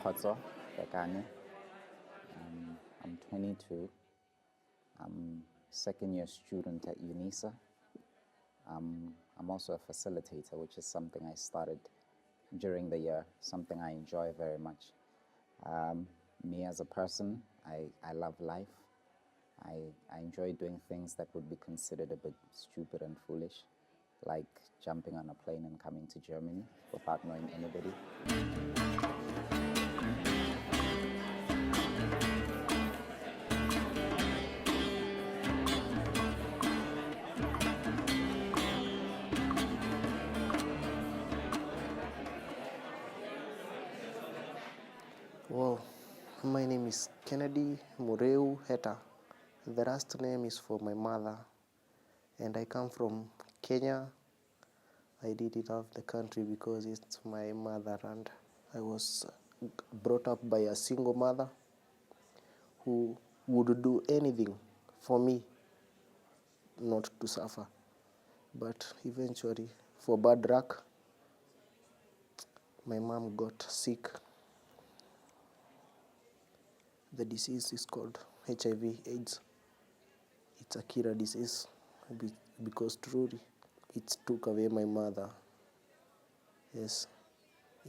Kotso Bekane. I'm 22. I'm second year student at UNISA. I'm also a facilitator, which is something I started during the year, something I enjoy very much. Me as a person, I love life. I enjoy doing things that would be considered a bit stupid and foolish, like jumping on a plane and coming to Germany without knowing anybody. Well, my name is Kennedy Mureu Heta. The last name is for my mother, and I come from Kenya. I didn't love the country because it's my motherland. I was brought up by a single mother who would do anything for me not to suffer. But eventually, for bad luck, my mom got sick. The disease is called HIV/AIDS. It's a killer disease because truly it took away my mother. Yes,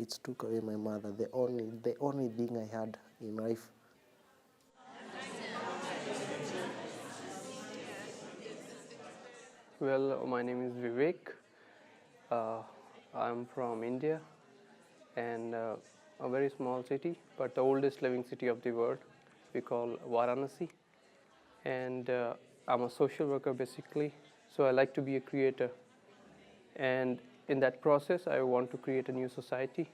it took away my mother, the only thing I had in life. Well, my name is Vivek. I'm from India and a very small city, but the oldest living city of the world. We call Varanasi. And I'm a social worker basically, so I like to be a creator. And in that process, I want to create a new society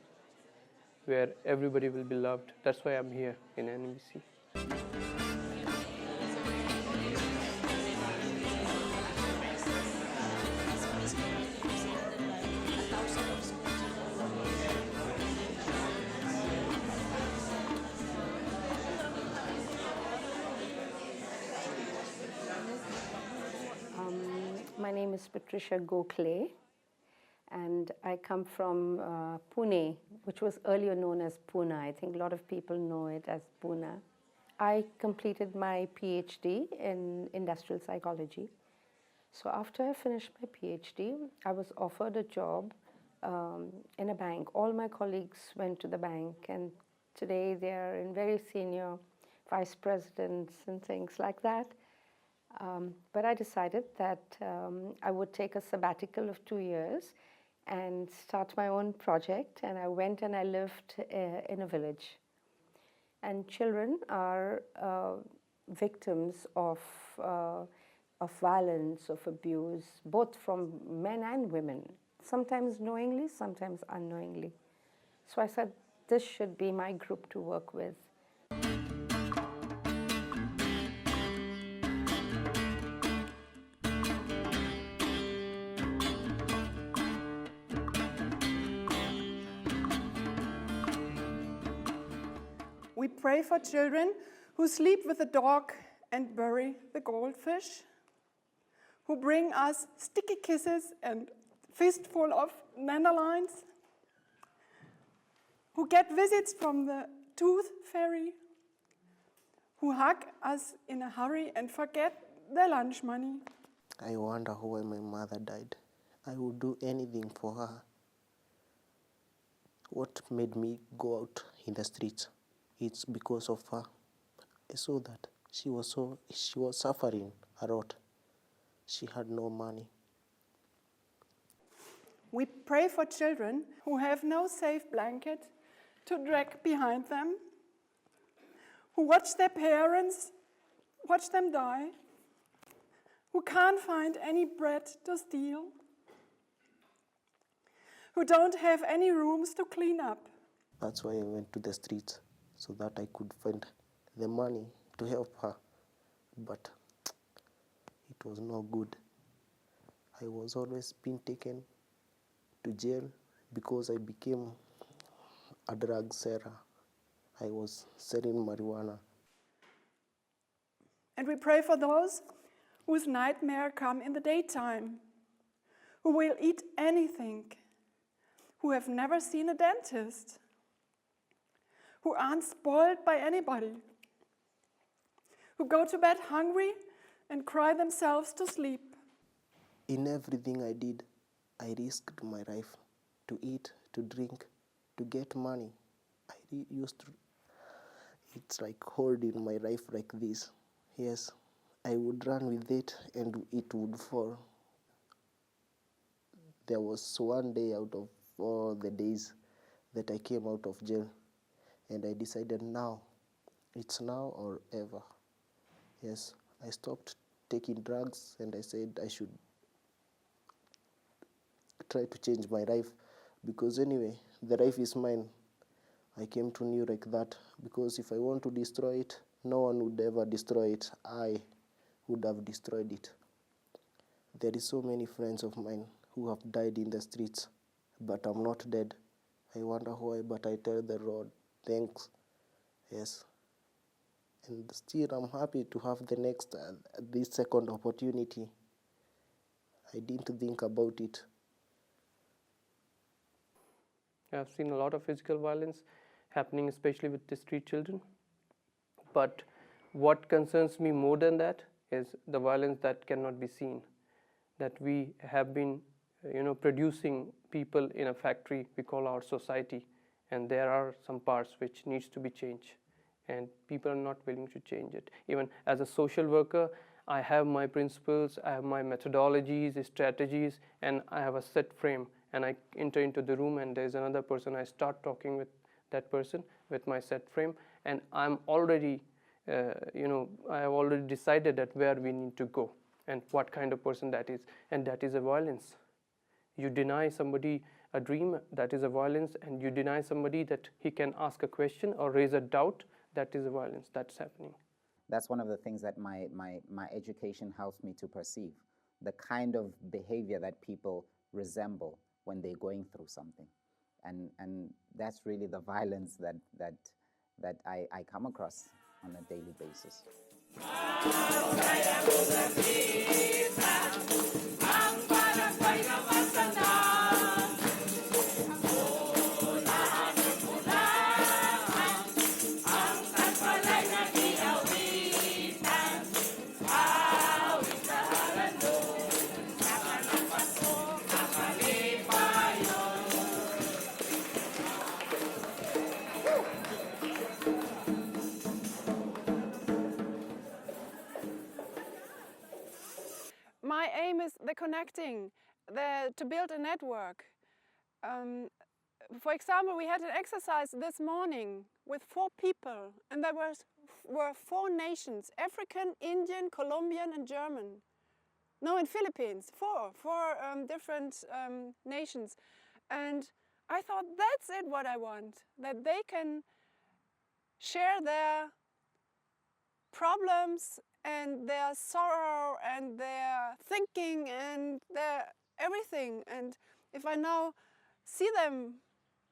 where everybody will be loved. That's why I'm here in NVC. My name is Patricia Gokhale, and I come from Pune, which was earlier known as Pune. I think a lot of people know it as Pune. I completed my PhD in industrial psychology. So after I finished my PhD, I was offered a job in a bank. All my colleagues went to the bank, and today they are in very senior vice presidents and things like that. But I decided that I would take a sabbatical of 2 years and start my own project. And I went and I lived in a village. And children are victims of violence, of abuse, both from men and women, sometimes knowingly, sometimes unknowingly. So I said, this should be my group to work with. We pray for children who sleep with the dog and bury the goldfish, who bring us sticky kisses and fistful of dandelions, who get visits from the tooth fairy, who hug us in a hurry and forget their lunch money. I wonder why my mother died. I would do anything for her. What made me go out in the streets? It's because of her. I saw that she was suffering a lot. She had no money. We pray for children who have no safe blanket to drag behind them, who watch their parents watch them die, who can't find any bread to steal, who don't have any rooms to clean up. That's why I went to the streets, so that I could find the money to help her. But it was no good. I was always being taken to jail because I became a drug seller. I was selling marijuana. And we pray for those whose nightmare come in the daytime, who will eat anything, who have never seen a dentist, who aren't spoiled by anybody, who go to bed hungry and cry themselves to sleep. In everything I did, I risked my life to eat, to drink, to get money. I used to, it's like holding my life like this. Yes, I would run with it and it would fall. There was one day out of all the days that I came out of jail, and I decided now, it's now or ever. Yes, I stopped taking drugs and I said I should try to change my life, because anyway, the life is mine. I came to know like that, because if I want to destroy it, no one would ever destroy it. I would have destroyed it. There is so many friends of mine who have died in the streets, but I'm not dead. I wonder why, but I tell the Lord, thanks. Yes. And still I'm happy to have the next, this second opportunity. I didn't think about it. I've seen a lot of physical violence happening, especially with the street children. But what concerns me more than that is the violence that cannot be seen. That we have been, producing people in a factory we call our society, and there are some parts which needs to be changed, and people are not willing to change it. Even as a social worker, I have my principles, I have my methodologies, strategies, and I have a set frame. And I enter into the room and there's another person, I start talking with that person with my set frame, and I'm already, I have already decided that where we need to go and what kind of person that is, and that is a violence. You deny somebody a dream, that is a violence, and you deny somebody that he can ask a question or raise a doubt, that is a violence that's happening. That's one of the things that my education helps me to perceive, the kind of behavior that people resemble when they're going through something. And that's really the violence that I come across on a daily basis. My aim is the connecting, to build a network. For example, we had an exercise this morning with 4 people, and there were 4 nations: African, Indian, Colombian, and German. No, in Philippines, 4 different nations. And I thought, that's it, what I want, that they can share their problems and their sorrow and their thinking and their everything. And if I now see them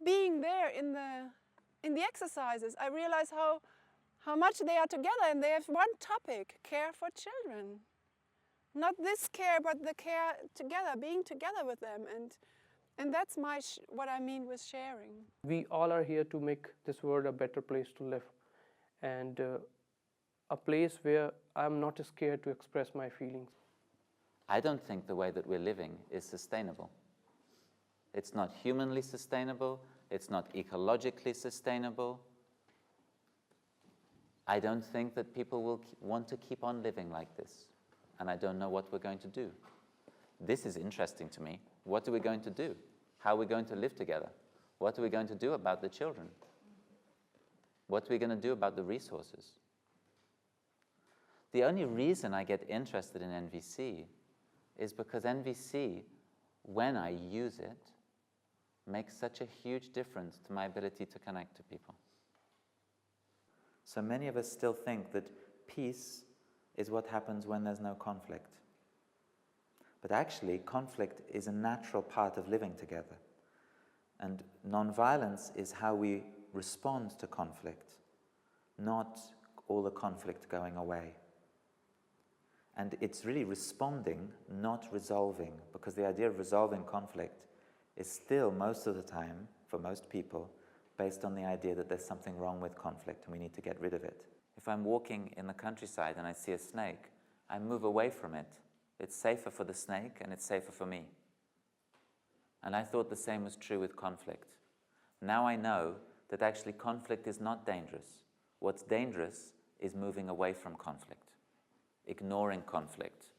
being there in the exercises, I realize how much they are together, and they have one topic: care for children. Not this care, but the care together, being together with them. And that's what I mean with sharing. We all are here to make this world a better place to live, and a place where I'm not scared to express my feelings. I don't think the way that we're living is sustainable. It's not humanly sustainable, it's not ecologically sustainable. I don't think that people will want to keep on living like this, and I don't know what we're going to do. This is interesting to me. What are we going to do? How are we going to live together? What are we going to do about the children? What are we going to do about the resources? The only reason I get interested in NVC is because NVC, when I use it, makes such a huge difference to my ability to connect to people. So many of us still think that peace is what happens when there's no conflict. But actually, conflict is a natural part of living together. And non-violence is how we respond to conflict, not all the conflict going away. And it's really responding, not resolving, because the idea of resolving conflict is still, most of the time, for most people, based on the idea that there's something wrong with conflict and we need to get rid of it. If I'm walking in the countryside and I see a snake, I move away from it. It's safer for the snake and it's safer for me. And I thought the same was true with conflict. Now I know that actually conflict is not dangerous. What's dangerous is moving away from conflict, ignoring conflict,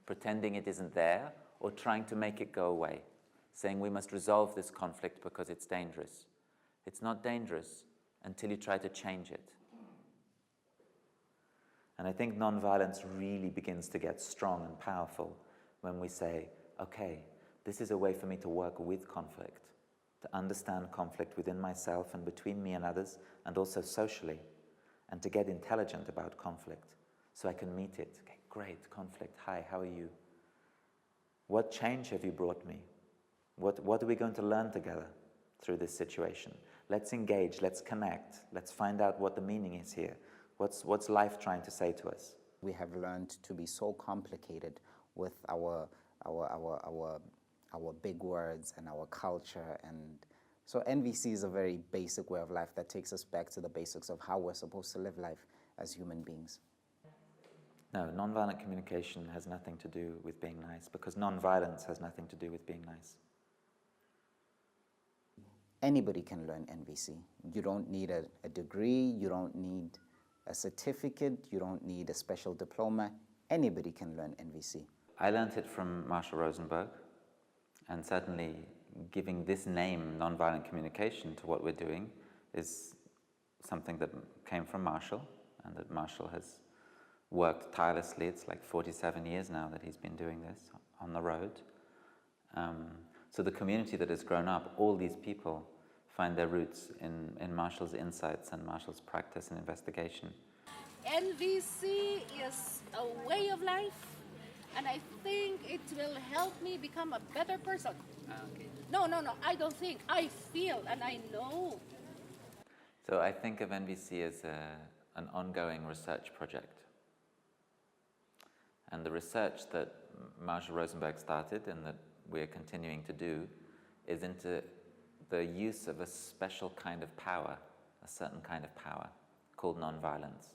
pretending it isn't there, or trying to make it go away, saying we must resolve this conflict because it's dangerous. It's not dangerous until you try to change it. And I think nonviolence really begins to get strong and powerful when we say, okay, this is a way for me to work with conflict, to understand conflict within myself and between me and others, and also socially, and to get intelligent about conflict so I can meet it. Okay, great, conflict, hi, how are you? What change have you brought me? What are we going to learn together through this situation? Let's engage, let's connect, let's find out what the meaning is here. What's life trying to say to us? We have learned to be so complicated with our big words and our culture, and so NVC is a very basic way of life that takes us back to the basics of how we're supposed to live life as human beings. No, nonviolent communication has nothing to do with being nice, because nonviolence has nothing to do with being nice. Anybody can learn NVC. You don't need a degree, you don't need a certificate, you don't need a special diploma. Anybody can learn NVC. I learned it from Marshall Rosenberg, and certainly giving this name, nonviolent communication, to what we're doing is something that came from Marshall, and that Marshall has worked tirelessly. It's like 47 years now that he's been doing this on the road. So the community that has grown up, all these people find their roots in Marshall's insights and Marshall's practice and investigation. NVC is a way of life, and I think it will help me become a better person. Okay. No, I don't think. I feel and I know. So I think of NVC as an ongoing research project. And the research that Marshall Rosenberg started and that we're continuing to do is into the use of a special kind of power, a certain kind of power, called nonviolence.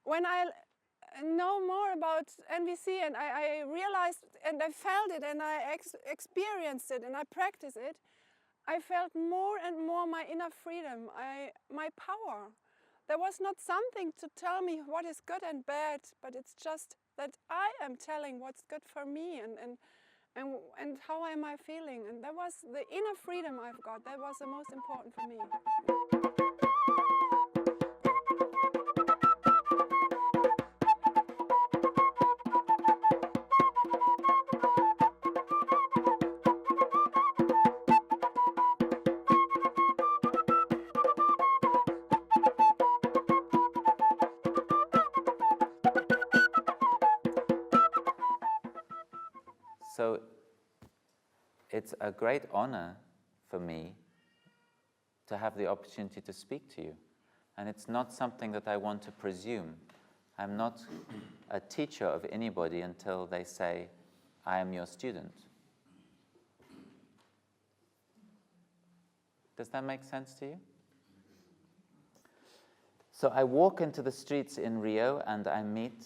When I know more about NVC and I realized and I felt it and I experienced it and I practiced it, I felt more and more my inner freedom, my power. There was not something to tell me what is good and bad, but it's just that I am telling what's good for me and how am I feeling. And that was the inner freedom I've got. That was the most important for me. So it's a great honor for me to have the opportunity to speak to you. And it's not something that I want to presume. I'm not a teacher of anybody until they say, I am your student. Does that make sense to you? So I walk into the streets in Rio and I meet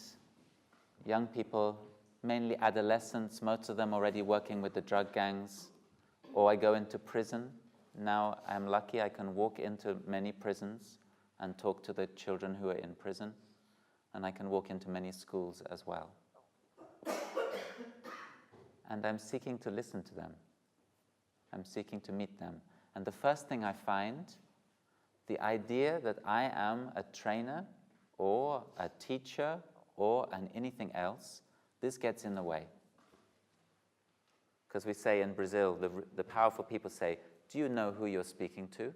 young people, mainly adolescents, most of them already working with the drug gangs, or I go into prison. Now I'm lucky I can walk into many prisons and talk to the children who are in prison, and I can walk into many schools as well. And I'm seeking to listen to them. I'm seeking to meet them. And the first thing I find, the idea that I am a trainer or a teacher or anything else, this gets in the way. Because we say in Brazil, the powerful people say, do you know who you're speaking to?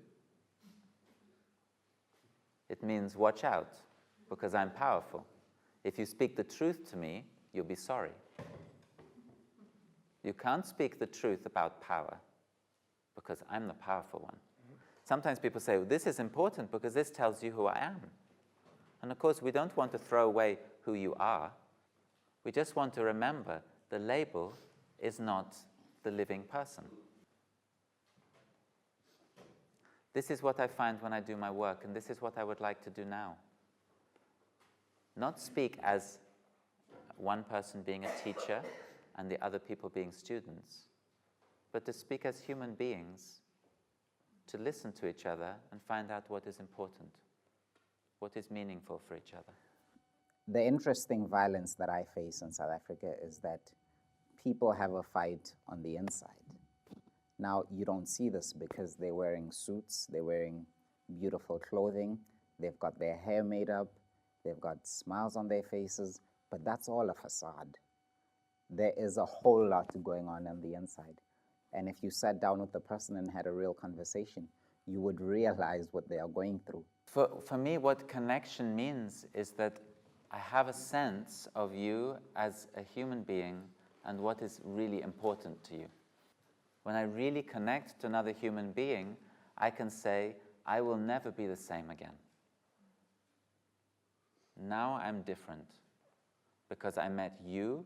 It means watch out, because I'm powerful. If you speak the truth to me, you'll be sorry. You can't speak the truth about power, because I'm the powerful one. Sometimes people say, well, this is important because this tells you who I am. And of course, we don't want to throw away who you are. We just want to remember the label is not the living person. This is what I find when I do my work, and this is what I would like to do now. Not speak as one person being a teacher and the other people being students, but to speak as human beings, to listen to each other and find out what is important, what is meaningful for each other. The interesting violence that I face in South Africa is that people have a fight on the inside. Now, you don't see this because they're wearing suits, they're wearing beautiful clothing, they've got their hair made up, they've got smiles on their faces, but that's all a facade. There is a whole lot going on the inside. And if you sat down with the person and had a real conversation, you would realize what they are going through. For me, what connection means is that I have a sense of you as a human being and what is really important to you. When I really connect to another human being, I can say, I will never be the same again. Now I'm different because I met you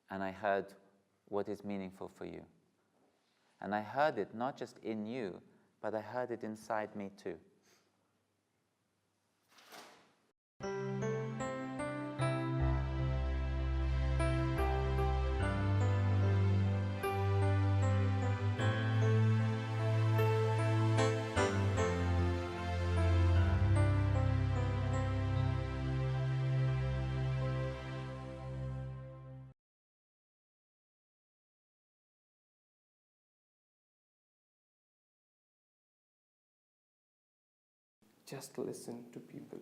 and I heard what is meaningful for you. And I heard it not just in you, but I heard it inside me too. Just listen to people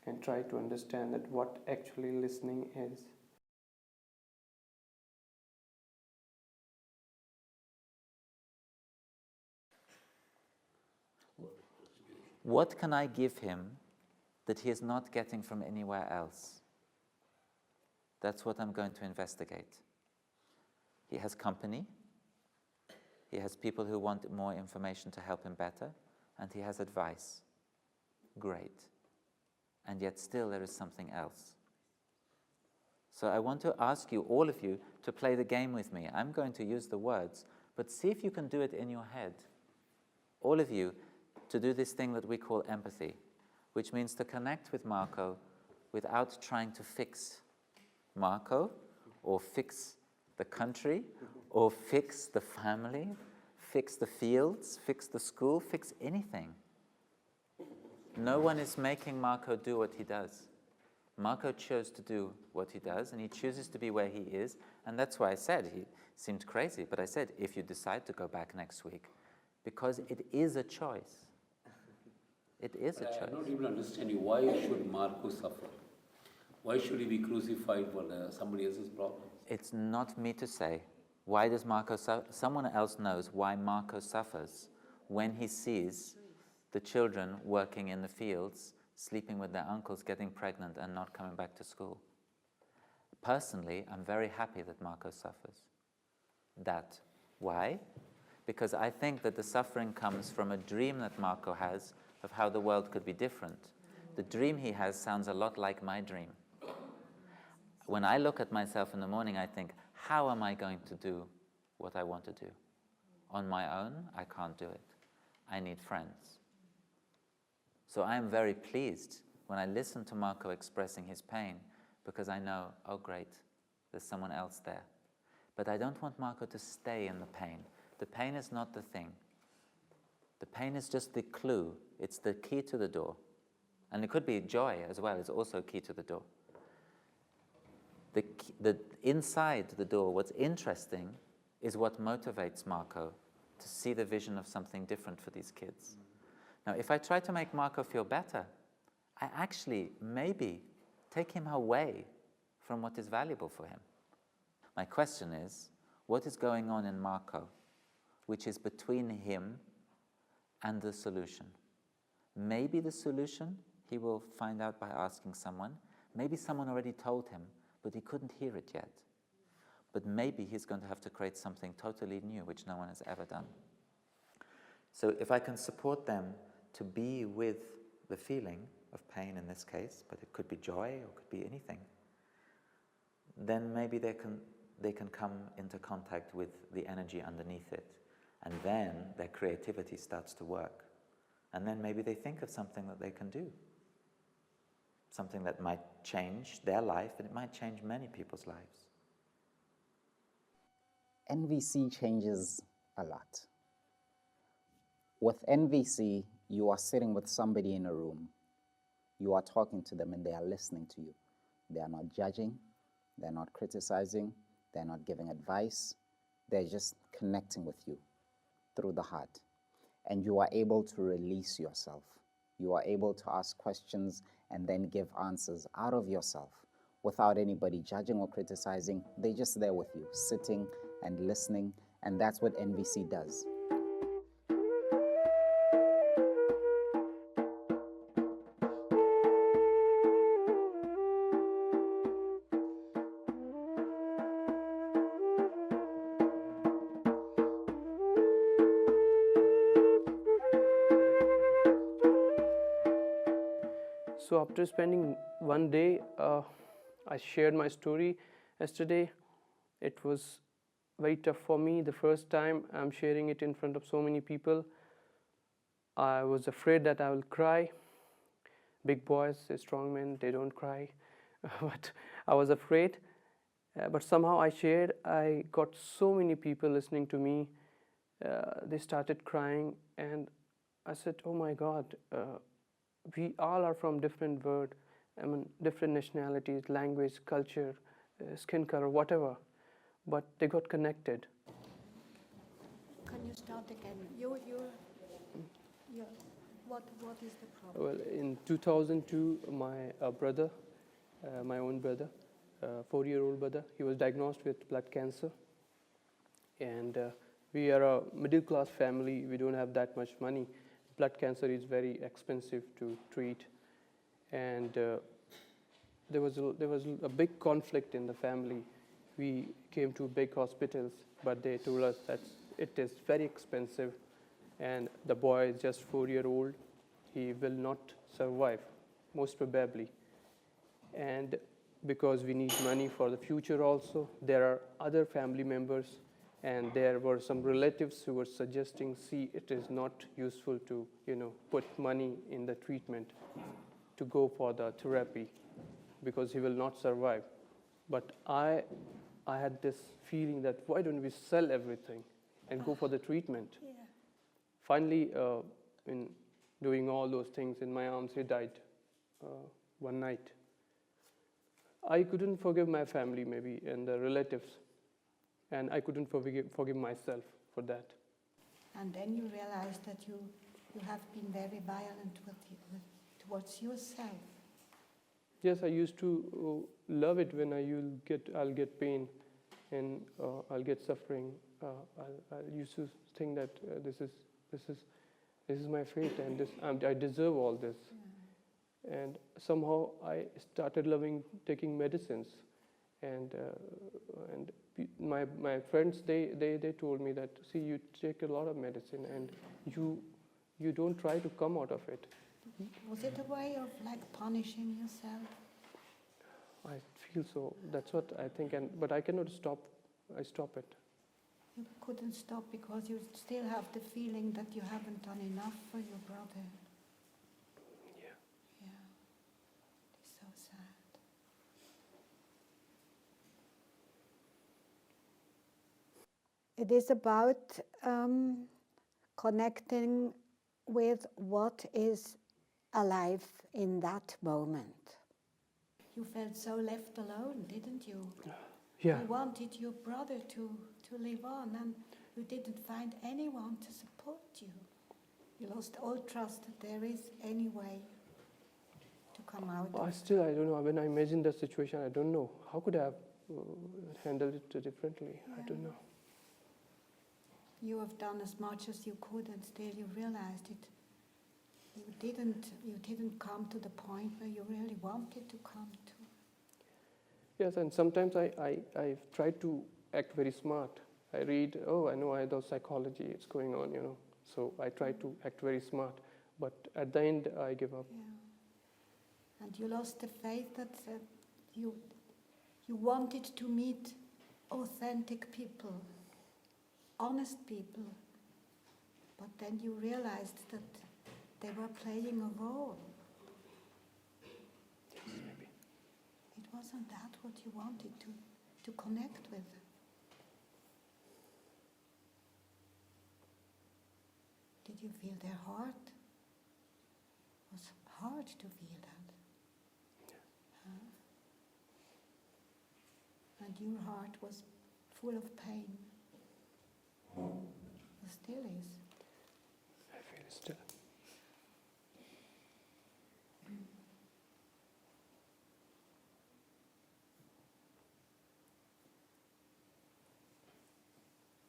and try to understand that what actually listening is. What can I give him that he is not getting from anywhere else? That's what I'm going to investigate. He has company, he has people who want more information to help him better, and he has advice. Great. And yet still there is something else. So I want to ask you, all of you, to play the game with me. I'm going to use the words, but see if you can do it in your head. All of you, to do this thing that we call empathy, which means to connect with Marco without trying to fix Marco, or fix the country, or fix the family, fix the fields, fix the school, fix anything. No one is making Marco do what he does. Marco chose to do what he does, and he chooses to be where he is, and that's why I said, he seemed crazy, but I said, if you decide to go back next week, because it is a choice. It is a choice. I'm not able to understand you. Why should Marco suffer? Why should he be crucified for somebody else's problem? It's not me to say. Why does Marco suffer? Someone else knows why Marco suffers when he sees the children working in the fields, sleeping with their uncles, getting pregnant and not coming back to school. Personally, I'm very happy that Marco suffers. Why? Because I think that the suffering comes from a dream that Marco has of how the world could be different. The dream he has sounds a lot like my dream. When I look at myself in the morning, I think, how am I going to do what I want to do? On my own, I can't do it. I need friends. So I am very pleased when I listen to Marco expressing his pain, because I know, oh great, there's someone else there. But I don't want Marco to stay in the pain. The pain is not the thing. The pain is just the clue. It's the key to the door. And it could be joy as well. It's also a key to the door. The inside the door, what's interesting is what motivates Marco to see the vision of something different for these kids. Now, if I try to make Marco feel better, I actually maybe take him away from what is valuable for him. My question is, what is going on in Marco, which is between him and the solution? Maybe the solution he will find out by asking someone. Maybe someone already told him, but he couldn't hear it yet. But maybe he's going to have to create something totally new, which no one has ever done. So if I can support them to be with the feeling of pain in this case, but it could be joy or could be anything, then maybe they can come into contact with the energy underneath it. And then their creativity starts to work. And then maybe they think of something that they can do. Something that might change their life, and it might change many people's lives. NVC changes a lot. With NVC, you are sitting with somebody in a room. You are talking to them and they are listening to you. They are not judging, they're not criticizing, they're not giving advice. They're just connecting with you through the heart. And you are able to release yourself. You are able to ask questions and then give answers out of yourself without anybody judging or criticizing. They're just there with you, sitting and listening, and that's what NVC does. So after spending one day, I shared my story yesterday. It was very tough for me. The first time I'm sharing it in front of so many people. I was afraid that I will cry. Big boys, strong men, they don't cry. But I was afraid. But somehow I shared. I got so many people listening to me. They started crying, and I said, oh my God, we all are from different world, different nationalities, language, culture, skin color, whatever. But they got connected. Can you start again? What is the problem? Well, in 2002, my brother, my own brother, 4-year-old brother, he was diagnosed with blood cancer. And we are a middle-class family. We don't have that much money. Blood cancer is very expensive to treat. And there was a big conflict in the family. We came to big hospitals, but they told us that it is very expensive, and the boy is just 4-year-old. He will not survive, most probably. And because we need money for the future also, there are other family members, and there were some relatives who were suggesting, see, it is not useful to, put money in the treatment, to go for the therapy, because he will not survive. But I had this feeling that why don't we sell everything and go for the treatment? Yeah. Finally, in doing all those things in my arms, he died one night. I couldn't forgive my family maybe and the relatives, and I couldn't forgive myself for that. And then you realize that you have been very violent towards yourself. Yes, I used to love it when I'll get pain and I'll get suffering. I used to think that this is my fate, and I deserve all this. Yeah. And somehow I started loving taking medicines, and my friends they told me that, see, you take a lot of medicine and you don't try to come out of it. Was it a way of punishing yourself? I feel so. That's what I think, but I cannot stop. I stop it. You couldn't stop because you still have the feeling that you haven't done enough for your brother. Yeah. Yeah. It's so sad. It is about connecting with what is alive in that moment. You felt so left alone, didn't you? Yeah. You wanted your brother to live on, and you didn't find anyone to support you. You lost all trust that there is any way to come out of it. Still, I don't know. When I imagine the situation, I don't know. How could I have handled it differently? Yeah. I don't know. You have done as much as you could, and still you realized it. You didn't come to the point where you really wanted to come to. Yes, and sometimes I try to act very smart. I read, I know I know psychology, it's going on, So I try to act very smart, but at the end I give up. Yeah. And you lost the faith that you wanted to meet authentic people, honest people, but then you realized that they were playing a role. Maybe. It wasn't that what you wanted to connect with. Did you feel their heart? It was hard to feel that. Huh? And your heart was full of pain. It still is. I feel it still.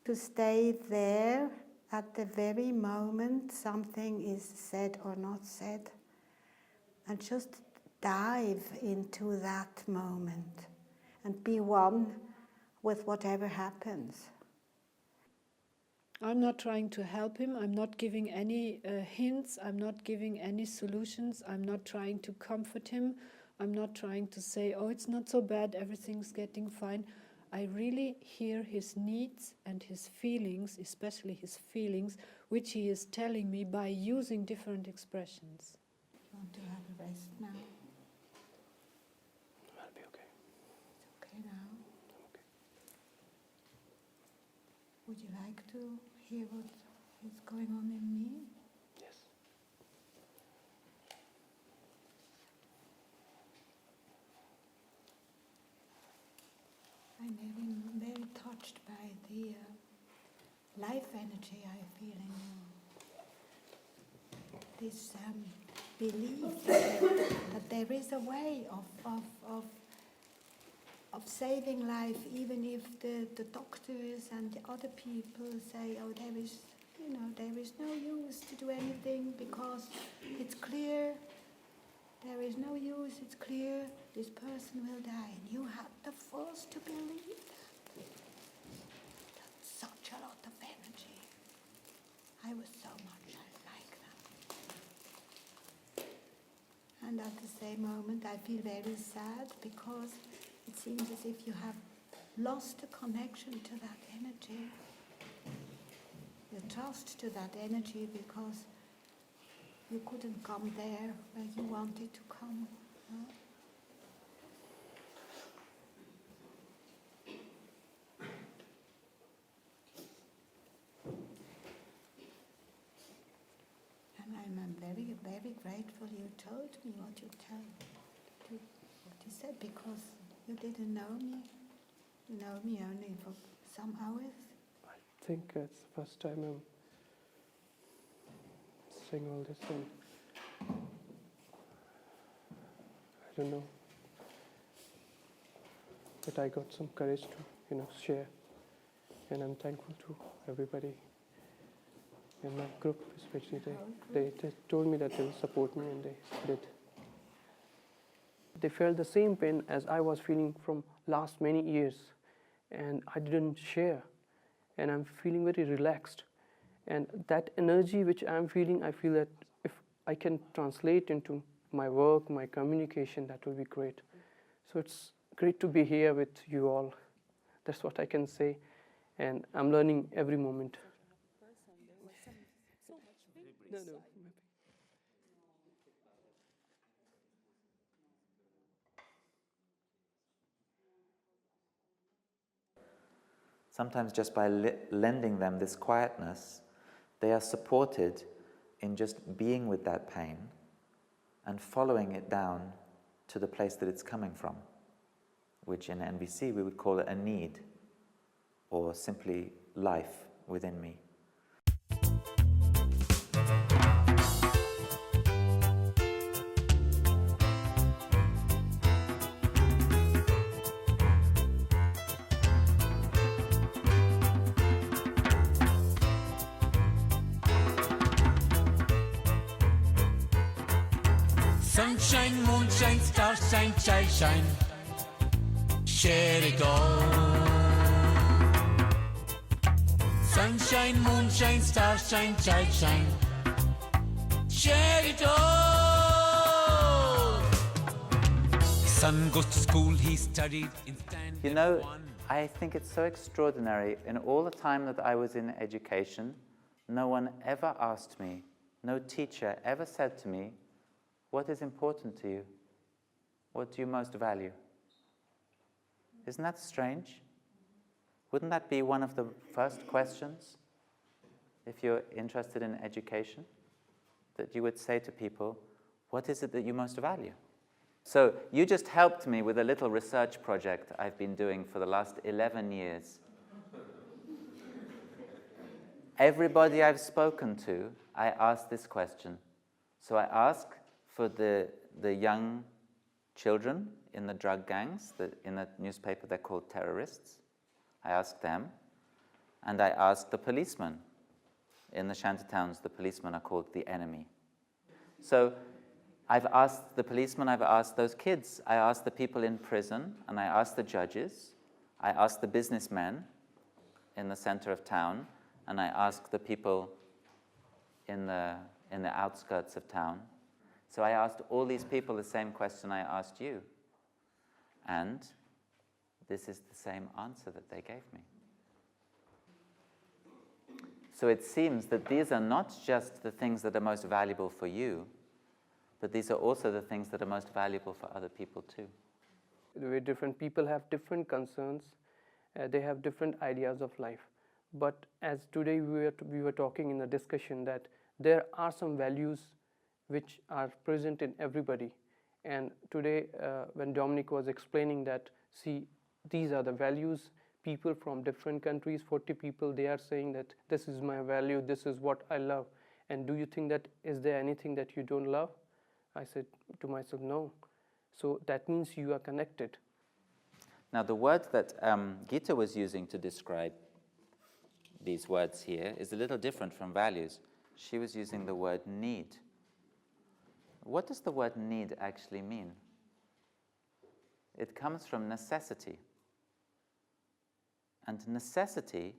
To stay there at the very moment something is said or not said, and just dive into that moment and be one with whatever happens. I'm not trying to help him, I'm not giving any hints, I'm not giving any solutions, I'm not trying to comfort him, I'm not trying to say, oh, it's not so bad, everything's getting fine. I really hear his needs and his feelings, especially his feelings, which he is telling me by using different expressions. You want to have a rest now? I'll be okay. It's okay now? Okay. Would you like to hear what is going on in me? Yes. I'm very touched by the life energy I feel in you. This belief that there is a way of saving life, even if the doctors and the other people say, oh, there is no use to do anything because it's clear. There is no use, it's clear, this person will die. And you had the force to believe that. That's such a lot of energy. I was so much like that. And at the same moment, I feel very sad because it seems as if you have lost the connection to that energy. The trust to that energy because you couldn't come there where you wanted to come. Huh? And I'm very, very grateful you told me what you said, because you didn't know me. You know me only for some hours. I think it's the first time I'm saying all this, and I don't know, but I got some courage to, share, and I'm thankful to everybody in my group, especially they told me that they will support me, and they did. They felt the same pain as I was feeling from last many years, and I didn't share, and I'm feeling very relaxed. And that energy which I'm feeling, I feel that if I can translate into my work, my communication, that will be great. So it's great to be here with you all. That's what I can say. And I'm learning every moment. No. Sometimes just by lending them this quietness, they are supported in just being with that pain and following it down to the place that it's coming from, which in NVC we would call it a need, or simply life within me. Sunshine, moonshine, starshine, child shine, share it all. Sunshine, moonshine, starshine, child shine, share it all. Son goes to school, he studied in standard You know, one. I think it's so extraordinary. In all the time that I was in education, no one ever asked me, no teacher ever said to me, what is important to you? What do you most value? Isn't that strange? Wouldn't that be one of the first questions, if you're interested in education, that you would say to people, what is it that you most value? So you just helped me with a little research project I've been doing for the last 11 years. Everybody I've spoken to, I ask this question. So I ask for the young children in the drug gangs, in the newspaper they're called terrorists. I ask them, and I ask the policemen. In the shanty towns, the policemen are called the enemy. So I've asked the policemen, I've asked those kids, I asked the people in prison, and I asked the judges, I asked the businessmen in the center of town, and I asked the people in the outskirts of town. So I asked all these people the same question I asked you. And this is the same answer that they gave me. So it seems that these are not just the things that are most valuable for you, but these are also the things that are most valuable for other people too. The way different people have different concerns, they have different ideas of life. But as today we were talking in the discussion that there are some values which are present in everybody. And today when Dominic was explaining that, see, these are the values, people from different countries, 40 people, they are saying that this is my value, this is what I love. And do you think that, is there anything that you don't love? I said to myself, no. So that means you are connected. Now the word that Gita was using to describe these words here is a little different from values. She was using the word need. What does the word need actually mean? It comes from necessity. And necessity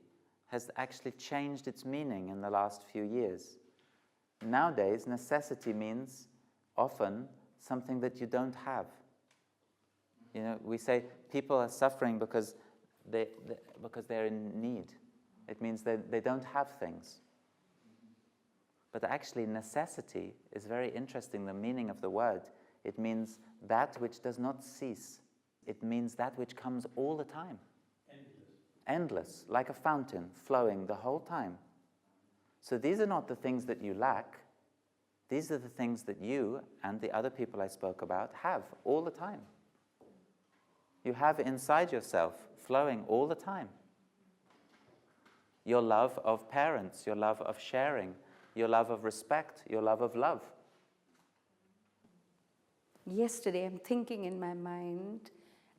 has actually changed its meaning in the last few years. Nowadays, necessity means often something that you don't have. You know, we say people are suffering because they're in need. It means they don't have things. But actually, necessity is very interesting, the meaning of the word. It means that which does not cease. It means that which comes all the time. Endless, like a fountain, flowing the whole time. So these are not the things that you lack. These are the things that you and the other people I spoke about have all the time. You have inside yourself, flowing all the time. Your love of parents, your love of sharing, your love of respect, your love of love. Yesterday, I'm thinking in my mind,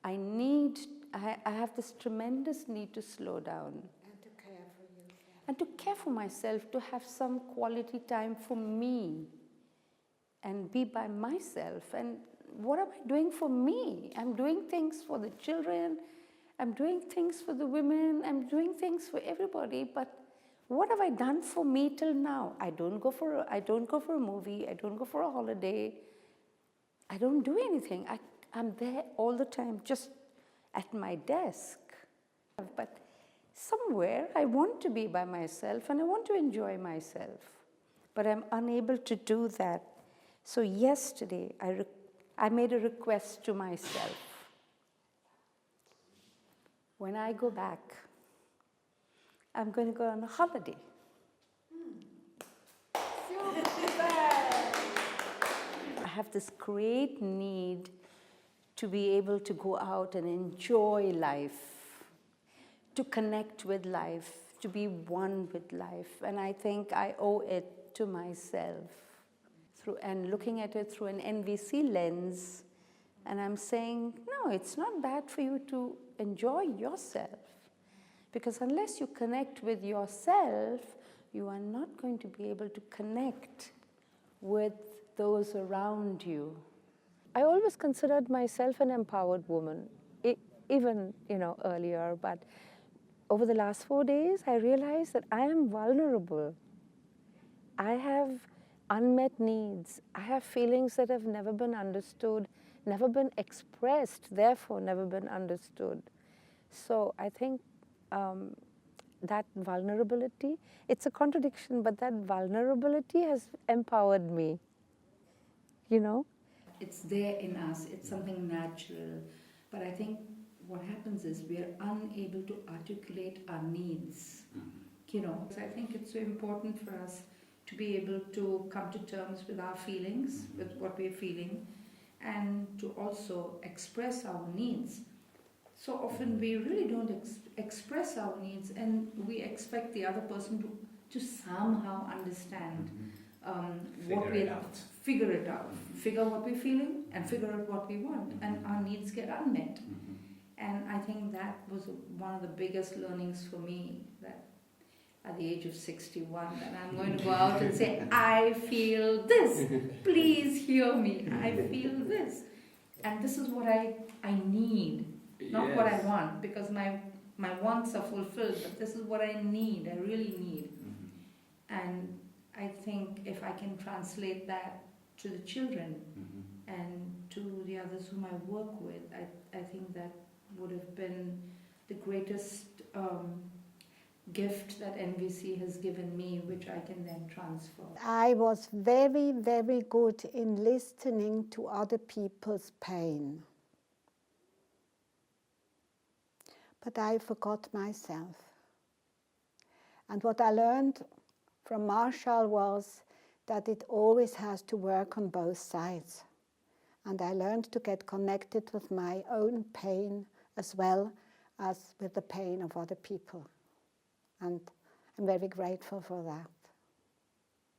I have this tremendous need to slow down. And to care for yourself. And to care for myself, to have some quality time for me and be by myself. And what am I doing for me? I'm doing things for the children, I'm doing things for the women, I'm doing things for everybody, but what have I done for me till now? I don't go for a movie, I don't go for a holiday, I don't do anything. I'm there all the time, just at my desk. But somewhere I want to be by myself and I want to enjoy myself, but I'm unable to do that. So yesterday I made a request to myself. When I go back, I'm going to go on a holiday. I have this great need to be able to go out and enjoy life, to connect with life, to be one with life. And I think I owe it to myself. And looking at it through an NVC lens, and I'm saying, no, it's not bad for you to enjoy yourself. Because unless you connect with yourself, you are not going to be able to connect with those around you. I always considered myself an empowered woman, even earlier, but over the last 4 days, I realized that I am vulnerable. I have unmet needs. I have feelings that have never been understood, never been expressed, therefore never been understood. So I think that vulnerability, it's a contradiction, but that vulnerability has empowered me, you know? It's there in us, it's something natural. But I think what happens is we are unable to articulate our needs, you know. So I think it's so important for us to be able to come to terms with our feelings, with what we're feeling, and to also express our needs. So often we really don't express our needs, and we expect the other person to somehow understand figure it out, figure what we're feeling, and figure out what we want, and our needs get unmet. And I think that was one of the biggest learnings for me, that at the age of 61, that I'm going to go out and say, I feel this, please hear me, I feel this. And this is what I need, not what I want, because my wants are fulfilled, but this is what I need, I really need. And I think if I can translate that to the children and to the others whom I work with, I think that would have been the greatest gift that NVC has given me, which I can then transfer. I was very, very good in listening to other people's pain. But I forgot myself. And what I learned from Marshall was that it always has to work on both sides. And I learned to get connected with my own pain as well as with the pain of other people. And I'm very grateful for that.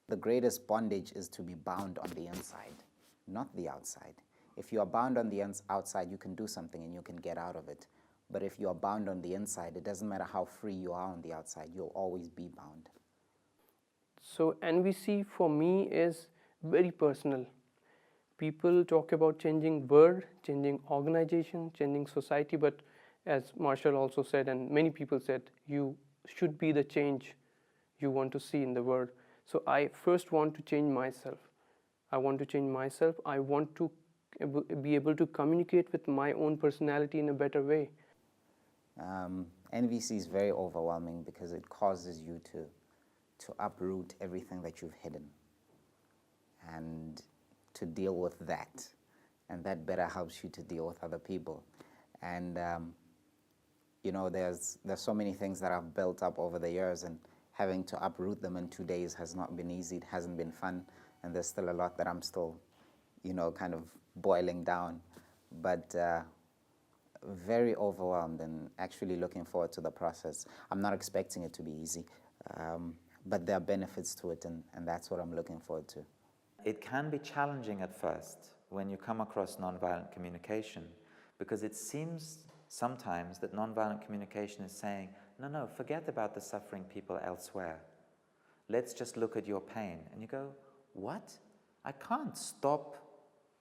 The greatest bondage is to be bound on the inside, not the outside. If you are bound on the outside, you can do something and you can get out of it. But if you are bound on the inside, it doesn't matter how free you are on the outside, you'll always be bound. So NVC for me is very personal. People talk about changing world, changing organization, changing society, but as Marshall also said, and many people said, you should be the change you want to see in the world. So I first want to change myself. I want to change myself. I want to be able to communicate with my own personality in a better way. NVC is very overwhelming because it causes you to uproot everything that you've hidden and to deal with that. And that better helps you to deal with other people. And you know, there's so many things that I've built up over the years, and having to uproot them in 2 days has not been easy. It hasn't been fun, and there's still a lot that I'm still, you know, kind of boiling down. But very overwhelmed and actually looking forward to the process. I'm not expecting it to be easy, but there are benefits to it, and that's what I'm looking forward to. It can be challenging at first when you come across nonviolent communication, because it seems sometimes that nonviolent communication is saying, no, forget about the suffering people elsewhere. Let's just look at your pain. And you go, what? I can't stop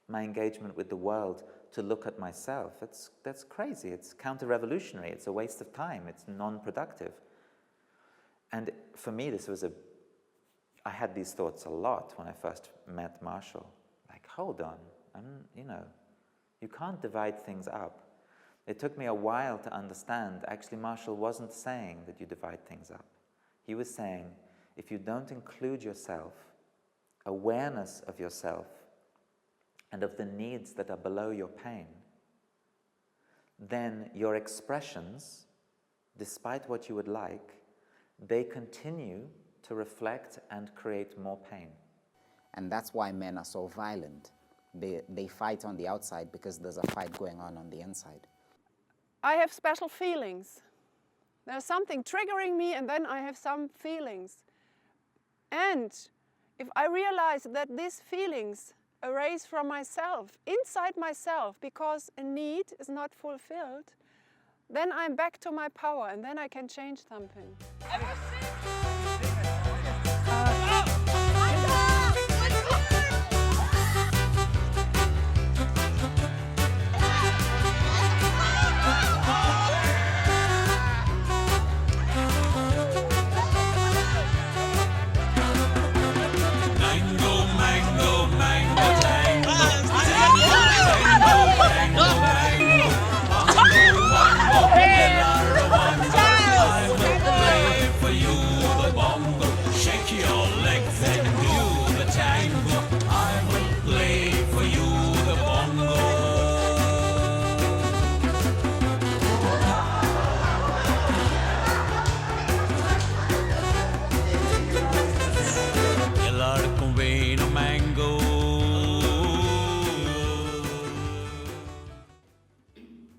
my engagement with the world to look at myself. That's crazy. It's counter-revolutionary. It's a waste of time. It's non-productive. And for me, I had these thoughts a lot when I first met Marshall. Like, hold on, you can't divide things up. It took me a while to understand, actually Marshall wasn't saying that you divide things up. He was saying, if you don't include yourself, awareness of yourself, and of the needs that are below your pain, then your expressions, despite what you would like, they continue to reflect and create more pain. And that's why men are so violent. They fight on the outside because there's a fight going on the inside. I have special feelings. There's something triggering me, and then I have some feelings. And if I realize that these feelings arise from myself, inside myself, because a need is not fulfilled, then I'm back to my power, and then I can change something. Mango, mango, mango, mango,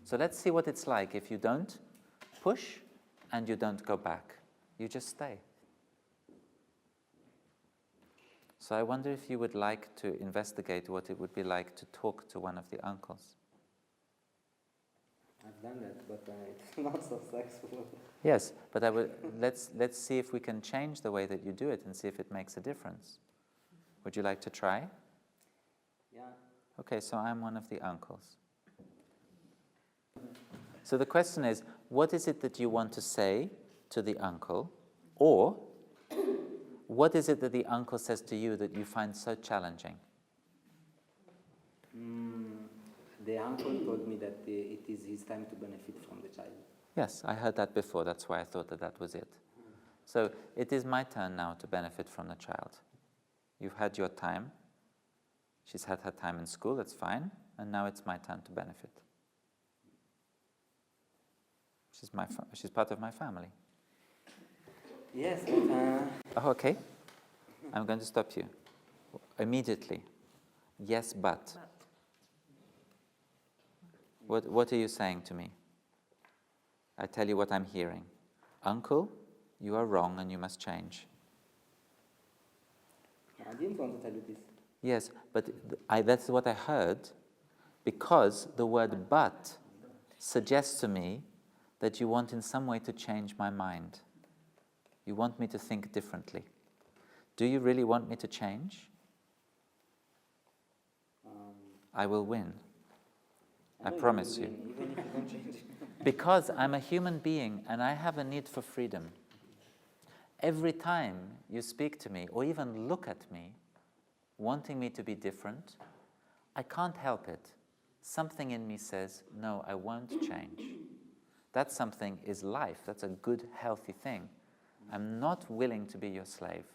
So let's see what it's like if you don't push and you don't go back. You just stay. So I wonder if you would like to investigate what it would be like to talk to one of the uncles. I've done that, but it's not so successful. Yes, but let's see if we can change the way that you do it and see if it makes a difference. Would you like to try? Yeah. Okay, so I'm one of the uncles. So the question is, what is it that you want to say to the uncle? Or, what is it that the uncle says to you that you find so challenging? The uncle told me that it is his time to benefit from the child. Yes, I heard that before. That's why I thought that that was it. So it is my turn now to benefit from the child. You've had your time. She's had her time in school, that's fine. And now it's my turn to benefit. She's part of my family. Yes, but... Oh, okay. I'm going to stop you. Immediately. Yes, but. What are you saying to me? I tell you what I'm hearing. Uncle, you are wrong and you must change. I didn't want to tell you this. Yes, but that's what I heard, because the word but suggests to me that you want in some way to change my mind. You want me to think differently. Do you really want me to change? I will win. I promise you. Even if you don't change. Because I'm a human being and I have a need for freedom. Every time you speak to me or even look at me, wanting me to be different, I can't help it. Something in me says, no, I won't change. That something is life. That's a good, healthy thing. I'm not willing to be your slave.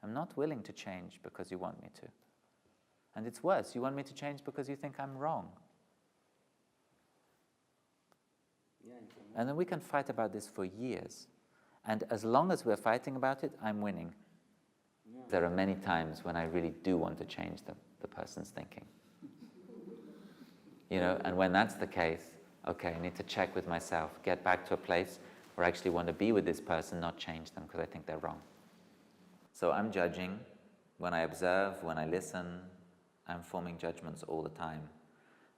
I'm not willing to change because you want me to. And it's worse, you want me to change because you think I'm wrong. And then we can fight about this for years. And as long as we're fighting about it, I'm winning. There are many times when I really do want to change the person's thinking. You know, and when that's the case, okay, I need to check with myself, get back to a place where I actually want to be with this person, not change them because I think they're wrong. So I'm judging. When I observe, when I listen, I'm forming judgments all the time.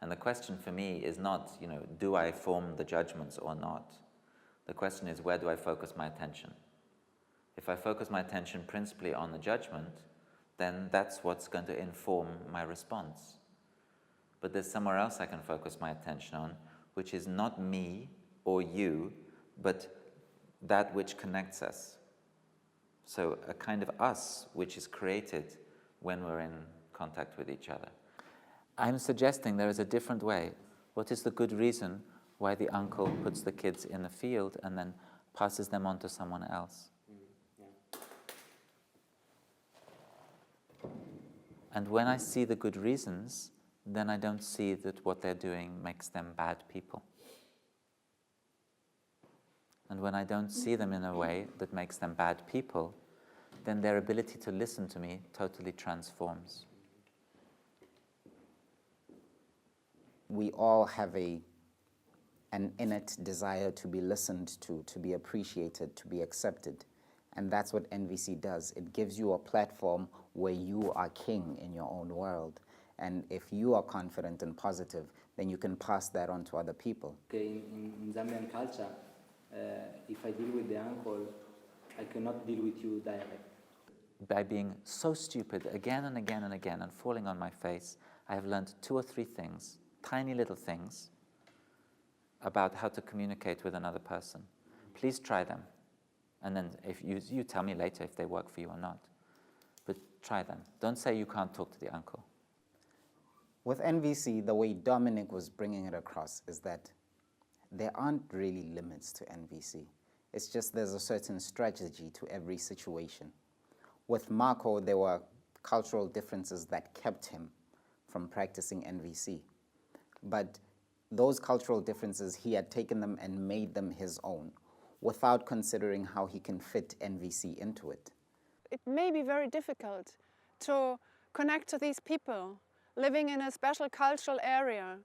And the question for me is not, you know, do I form the judgments or not? The question is, where do I focus my attention? If I focus my attention principally on the judgment, then that's what's going to inform my response. But there's somewhere else I can focus my attention on, which is not me or you, but that which connects us. So a kind of us which is created when we're in contact with each other. I'm suggesting there is a different way. What is the good reason why the uncle puts the kids in the field and then passes them on to someone else? And when I see the good reasons, then I don't see that what they're doing makes them bad people. And when I don't see them in a way that makes them bad people, then their ability to listen to me totally transforms. We all have an innate desire to be listened to be appreciated, to be accepted. And that's what NVC does. It gives you a platform where you are king in your own world. And if you are confident and positive, then you can pass that on to other people. Okay, in Zambian culture, if I deal with the uncle, I cannot deal with you directly. By being so stupid again and again and again and falling on my face, I have learned 2 or 3 things, tiny little things, about how to communicate with another person. Please try them. And then if you tell me later if they work for you or not. But try them. Don't say you can't talk to the uncle. With NVC, the way Dominic was bringing it across is that there aren't really limits to NVC. It's just there's a certain strategy to every situation. With Marco, there were cultural differences that kept him from practicing NVC. But those cultural differences, he had taken them and made them his own, without considering how he can fit NVC into it. It may be very difficult to connect to these people living in a special cultural area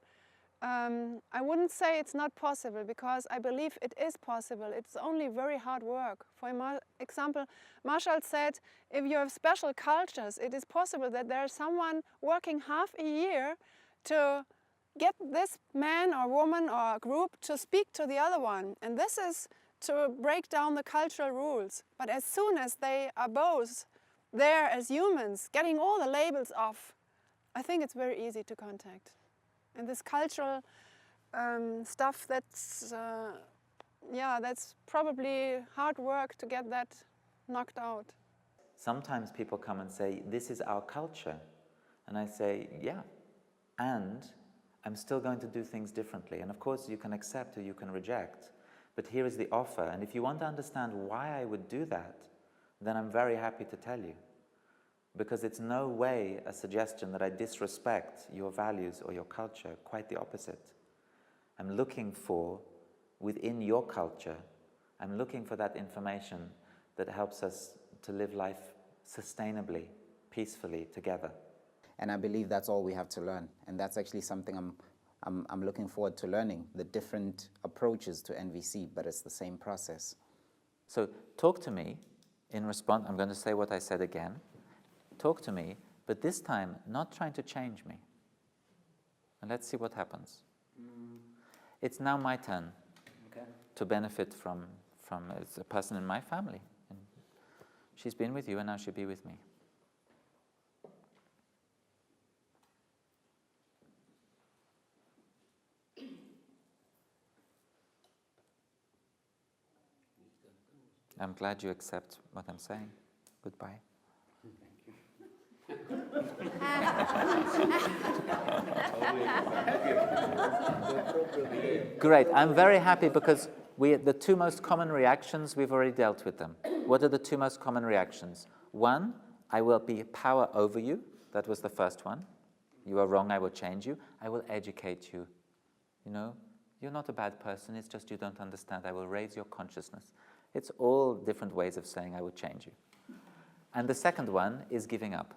I wouldn't say it's not possible, because I believe it is possible. It's only very hard work. For example, Marshall said, if you have special cultures, it is possible that there's someone working half a year to get this man or woman or group to speak to the other one. And this is to break down the cultural rules. But as soon as they are both there as humans, getting all the labels off, I think it's very easy to contact. And this cultural stuff, that's probably hard work to get that knocked out. Sometimes people come and say, this is our culture. And I say, yeah, and I'm still going to do things differently. And of course, you can accept or you can reject. But here is the offer. And if you want to understand why I would do that, then I'm very happy to tell you. Because it's no way a suggestion that I disrespect your values or your culture, quite the opposite. I'm looking for, within your culture, I'm looking for that information that helps us to live life sustainably, peacefully, together. And I believe that's all we have to learn. And that's actually something I'm looking forward to learning, the different approaches to NVC, but it's the same process. So talk to me in response. I'm going to say what I said again. Talk to me, but this time not trying to change me. And let's see what happens. It's now my turn to benefit from it's a person in my family. And she's been with you and now she'll be with me. I'm glad you accept what I'm saying. Goodbye. Great, I'm very happy because the two most common reactions, we've already dealt with them. What are the two most common reactions? One, I will be power over you. That was the first one. You are wrong, I will change you. I will educate you. You know, you're not a bad person, it's just you don't understand. I will raise your consciousness. It's all different ways of saying I will change you. And the second one is giving up.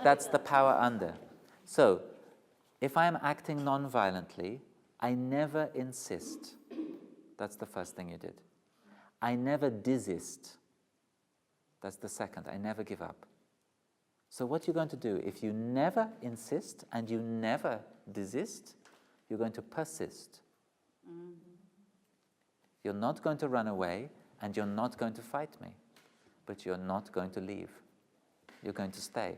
That's the power under. So, if I am acting non-violently, I never insist. That's the first thing you did. I never desist. That's the second. I never give up. So what you're going to do, if you never insist and you never desist, you're going to persist. You're not going to run away and you're not going to fight me, but you're not going to leave. You're going to stay.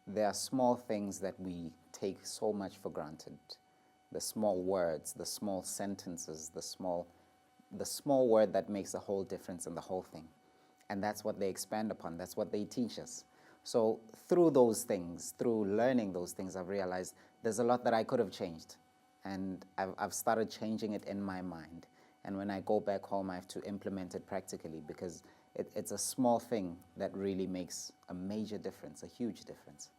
There are small things that we take so much for granted. The small words, the small sentences, the small word that makes a whole difference in the whole thing. And that's what they expand upon. That's what they teach us. So through those things, through learning those things, I've realized there's a lot that I could have changed. And I've started changing it in my mind. And when I go back home, I have to implement it practically because it's a small thing that really makes a major difference, a huge difference.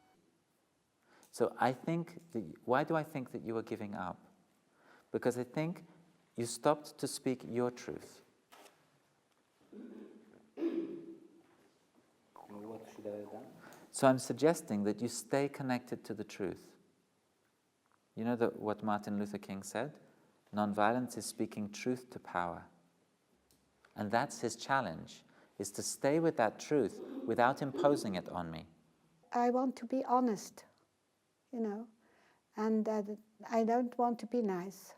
So I think, why do I think that you are giving up? Because I think you stopped to speak your truth. What should I have done? So I'm suggesting that you stay connected to the truth. You know what Martin Luther King said? Nonviolence is speaking truth to power. And that's his challenge, is to stay with that truth without imposing it on me. I want to be honest, you know, and I don't want to be nice.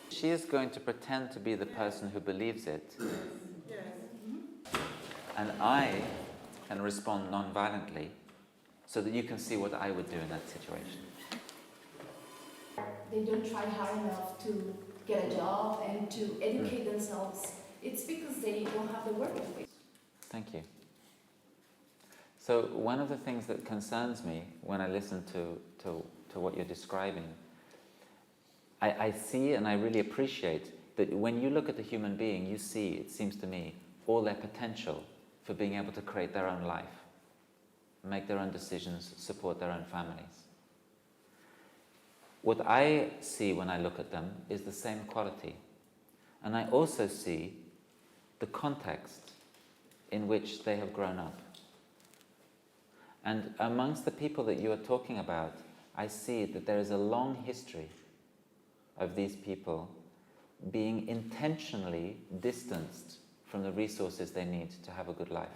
She is going to pretend to be the person who believes it. And I can respond non-violently so that you can see what I would do in that situation. They don't try hard enough to get a job and to educate themselves, it's because they don't have the work ethic. Thank you. So one of the things that concerns me when I listen to what you're describing, I see and I really appreciate that when you look at the human being, you see, it seems to me, all their potential for being able to create their own life, make their own decisions, support their own families. What I see when I look at them is the same quality. And I also see the context in which they have grown up. And amongst the people that you are talking about, I see that there is a long history of these people being intentionally distanced from the resources they need to have a good life.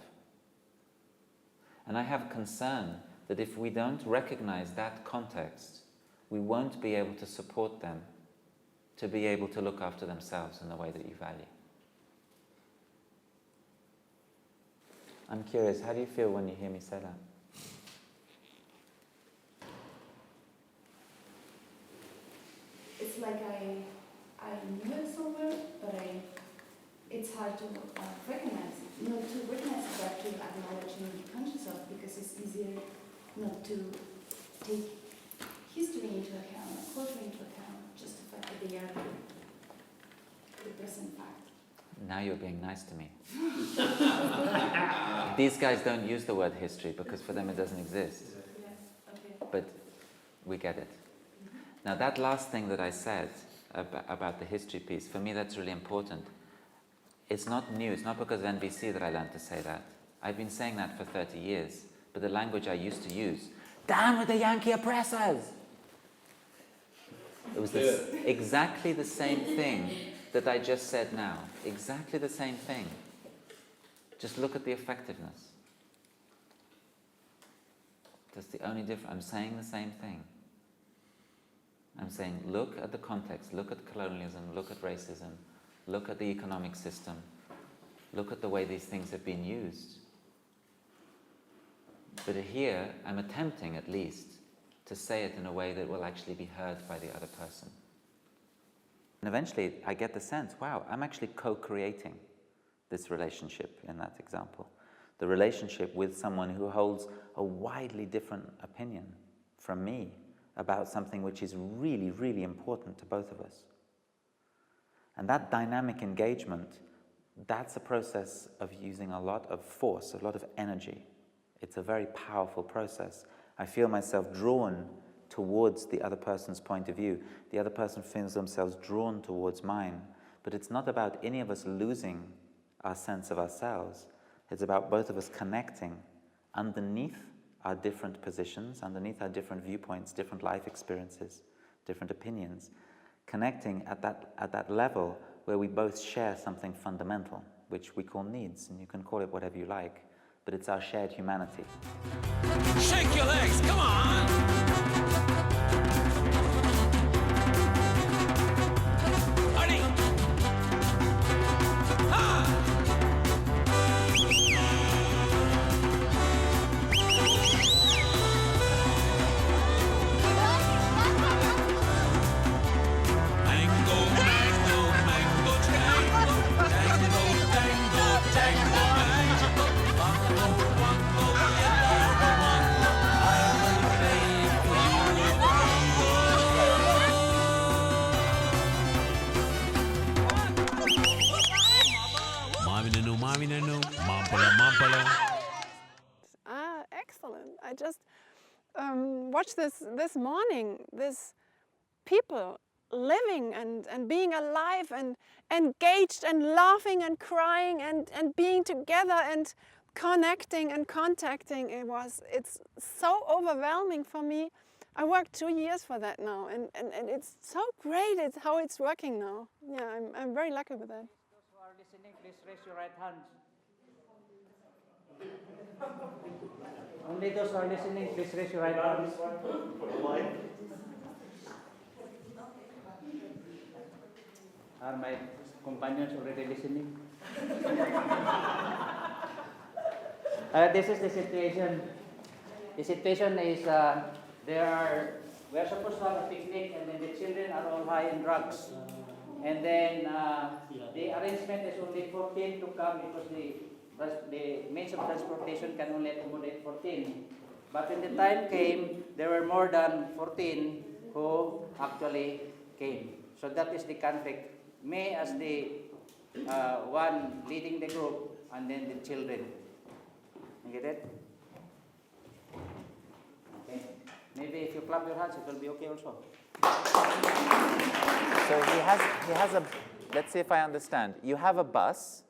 And I have concern that if we don't recognize that context, we won't be able to support them to be able to look after themselves in the way that you value. I'm curious, how do you feel when you hear me say that? It's like I knew it somewhere, but it's hard to recognize it. Not to recognize it, but to acknowledge and be conscious of, because it's easier not to take history into account, culture into account, just the fact that they are the present fact. Now you're being nice to me. These guys don't use the word history because for them it doesn't exist. But we get it. Now that last thing that I said about the history piece, for me that's really important. It's not new, it's not because of NVC that I learned to say that. I've been saying that for 30 years, but the language I used to use, down with the Yankee oppressors! It was exactly the same thing that I just said now. Exactly the same thing. Just look at the effectiveness. That's the only difference. I'm saying the same thing. I'm saying look at the context, look at colonialism, look at racism, look at the economic system, look at the way these things have been used. But here, I'm attempting at least to say it in a way that will actually be heard by the other person. And eventually I get the sense, wow, I'm actually co-creating this relationship in that example. The relationship with someone who holds a widely different opinion from me about something which is really, really important to both of us. And that dynamic engagement, that's a process of using a lot of force, a lot of energy. It's a very powerful process. I feel myself drawn towards the other person's point of view. The other person feels themselves drawn towards mine. But it's not about any of us losing our sense of ourselves. It's about both of us connecting underneath our different positions, underneath our different viewpoints, different life experiences, different opinions, connecting at that level where we both share something fundamental, which we call needs, and you can call it whatever you like, but it's our shared humanity. Shake your legs, come on! Excellent. I just watched this morning, this people living and being alive and engaged and laughing and crying and being together and connecting and contacting. It's so overwhelming for me. I worked 2 years for that now, and it's so great. It's how it's working now. Yeah, I'm very lucky with that. Those who are listening, please raise your right hand. Only those who are listening, please raise your right hand. Are my companions already listening? This is the situation. The situation is we are supposed to have a picnic, and then the children are all high in drugs. And then the arrangement is only 14 to come because the means of transportation can only accommodate 14. But when the time came, there were more than 14 who actually came. So that is the conflict. Me as the one leading the group, and then the children. You get it? Okay. Maybe if you clap your hands, it will be okay also. So he has a, let's see if I understand. You have a bus.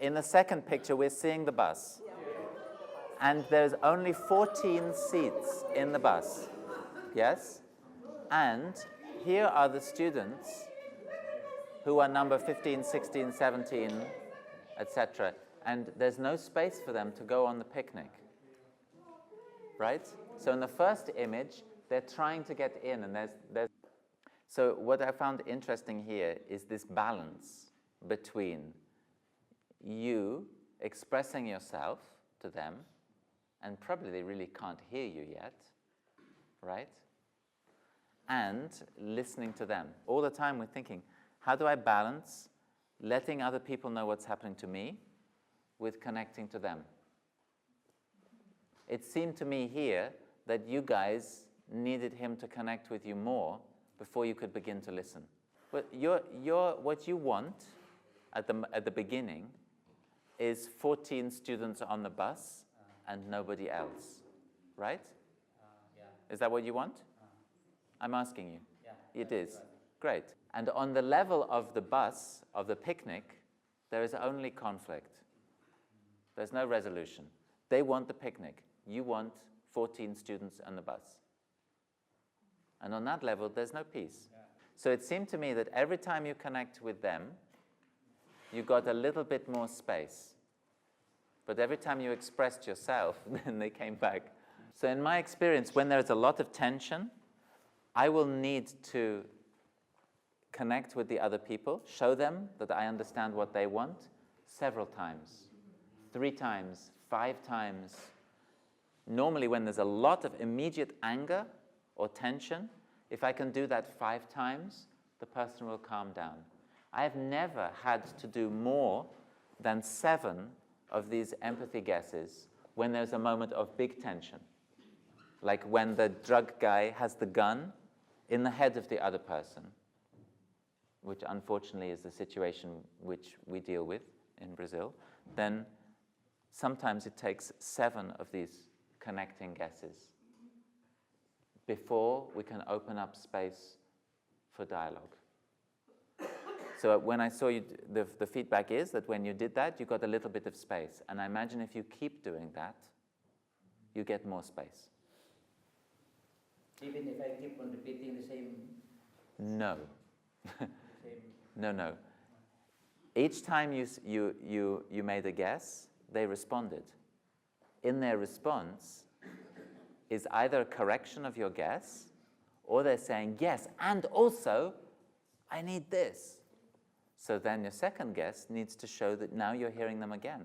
In the second picture, we're seeing the bus. And there's only 14 seats in the bus. Yes? And here are the students who are number 15, 16, 17, etc. And there's no space for them to go on the picnic. Right? So in the first image, they're trying to get in, and there's so what I found interesting here is this balance between you expressing yourself to them, and probably they really can't hear you yet, right? And listening to them. All the time we're thinking, how do I balance letting other people know what's happening to me with connecting to them? It seemed to me here that you guys needed him to connect with you more before you could begin to listen. But what you want at the beginning is 14 students on the bus and nobody else, right? Yeah. Is that what you want? I'm asking you. Yeah. It is. Great. And on the level of the bus, of the picnic, there is only conflict. There's no resolution. They want the picnic. You want 14 students on the bus. And on that level, there's no peace. Yeah. So it seemed to me that every time you connect with them, you got a little bit more space. But every time you expressed yourself, then they came back. So in my experience, when there's a lot of tension, I will need to connect with the other people, show them that I understand what they want several times, 3 times, 5 times. Normally, when there's a lot of immediate anger or tension, if I can do that 5 times, the person will calm down. I have never had to do more than 7 of these empathy guesses when there's a moment of big tension. Like when the drug guy has the gun in the head of the other person, which unfortunately is the situation which we deal with in Brazil, then sometimes it takes 7 of these connecting guesses before we can open up space for dialogue. So when I saw you, the feedback is that when you did that, you got a little bit of space. And I imagine if you keep doing that, you get more space. Even if I keep on repeating the same? No. No. Each time you made a guess, they responded. In their response is either a correction of your guess, or they're saying, yes, and also, I need this. So then your second guess needs to show that now you're hearing them again.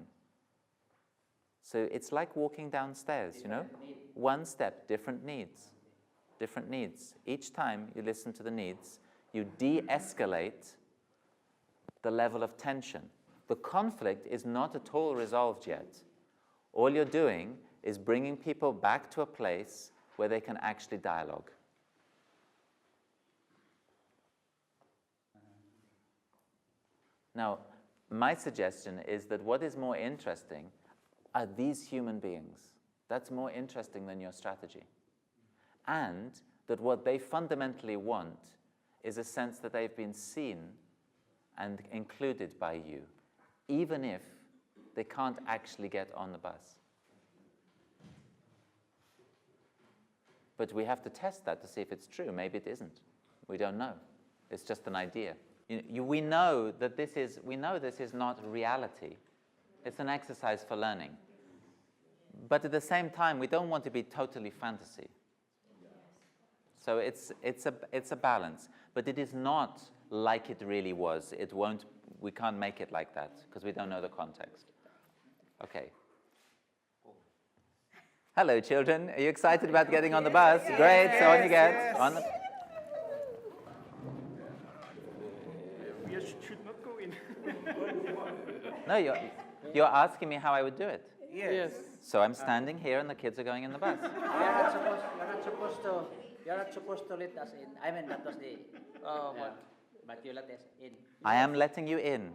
So it's like walking downstairs, you know? One step, different needs. Different needs. Each time you listen to the needs, you de-escalate the level of tension. The conflict is not at all resolved yet. All you're doing is bringing people back to a place where they can actually dialogue. Now, my suggestion is that what is more interesting are these human beings. That's more interesting than your strategy. And that what they fundamentally want is a sense that they've been seen and included by you, even if they can't actually get on the bus. But we have to test that to see if it's true. Maybe it isn't. We don't know. It's just an idea. We know that this is not reality. It's an exercise for learning. But at the same time, we don't want to be totally fantasy. So it's a balance. But it is not like it really was. We can't make it like that because we don't know the context. Okay. Hello, children. Are you excited about getting on the bus? Great. So on you get. On the No, you're asking me how I would do it. Yes. So I'm standing here and the kids are going in the bus. You're not supposed to let us in. I mean, that was the. Oh, but you let us in. I am letting you in.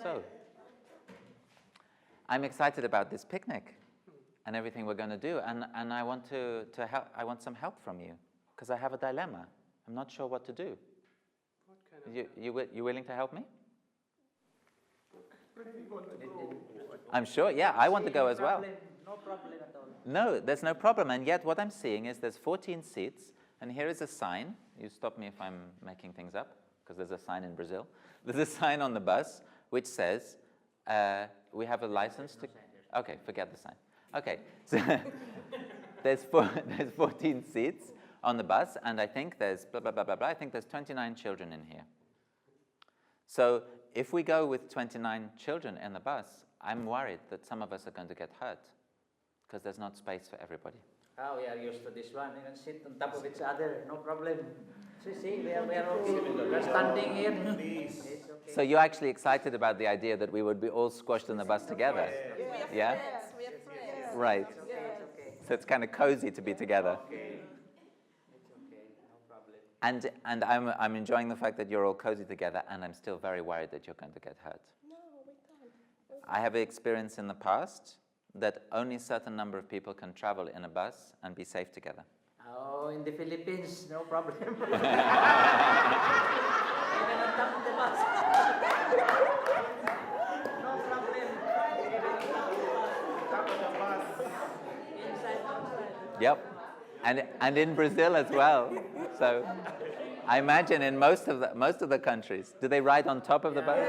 So, I'm excited about this picnic and everything we're going to do, and I want to help. I want some help from you because I have a dilemma. I'm not sure what to do. You willing to help me? I'm sure. Yeah, I want to go as well. No problem at all. No, there's no problem. And yet, what I'm seeing is there's 14 seats, and here is a sign. You stop me if I'm making things up, because there's a sign in Brazil. There's a sign on the bus which says, we have a license to... Okay, forget the sign. Okay, so there's 14 seats on the bus, and I think there's blah, blah, blah, blah, blah. I think there's 29 children in here. So if we go with 29 children in the bus, I'm worried that some of us are going to get hurt, because there's not space for everybody. Oh, we are used to this one. You can sit on top of each other, no problem. See, we are okay. We're standing here. It's okay. So you're actually excited about the idea that we would be all squashed in the bus together? Yeah? We are friends. Right. So it's kind of cozy to be together. It's okay, no problem. And I'm enjoying the fact that you're all cozy together, and I'm still very worried that you're going to get hurt. No, we can't. I have experience in the past that only a certain number of people can travel in a bus and be safe together. Oh, in the Philippines, no problem. Even on top of the bus. No problem. Top of the bus. Inside, outside. Yep. And in Brazil as well. So I imagine in most of the countries, do they ride on top of the bus?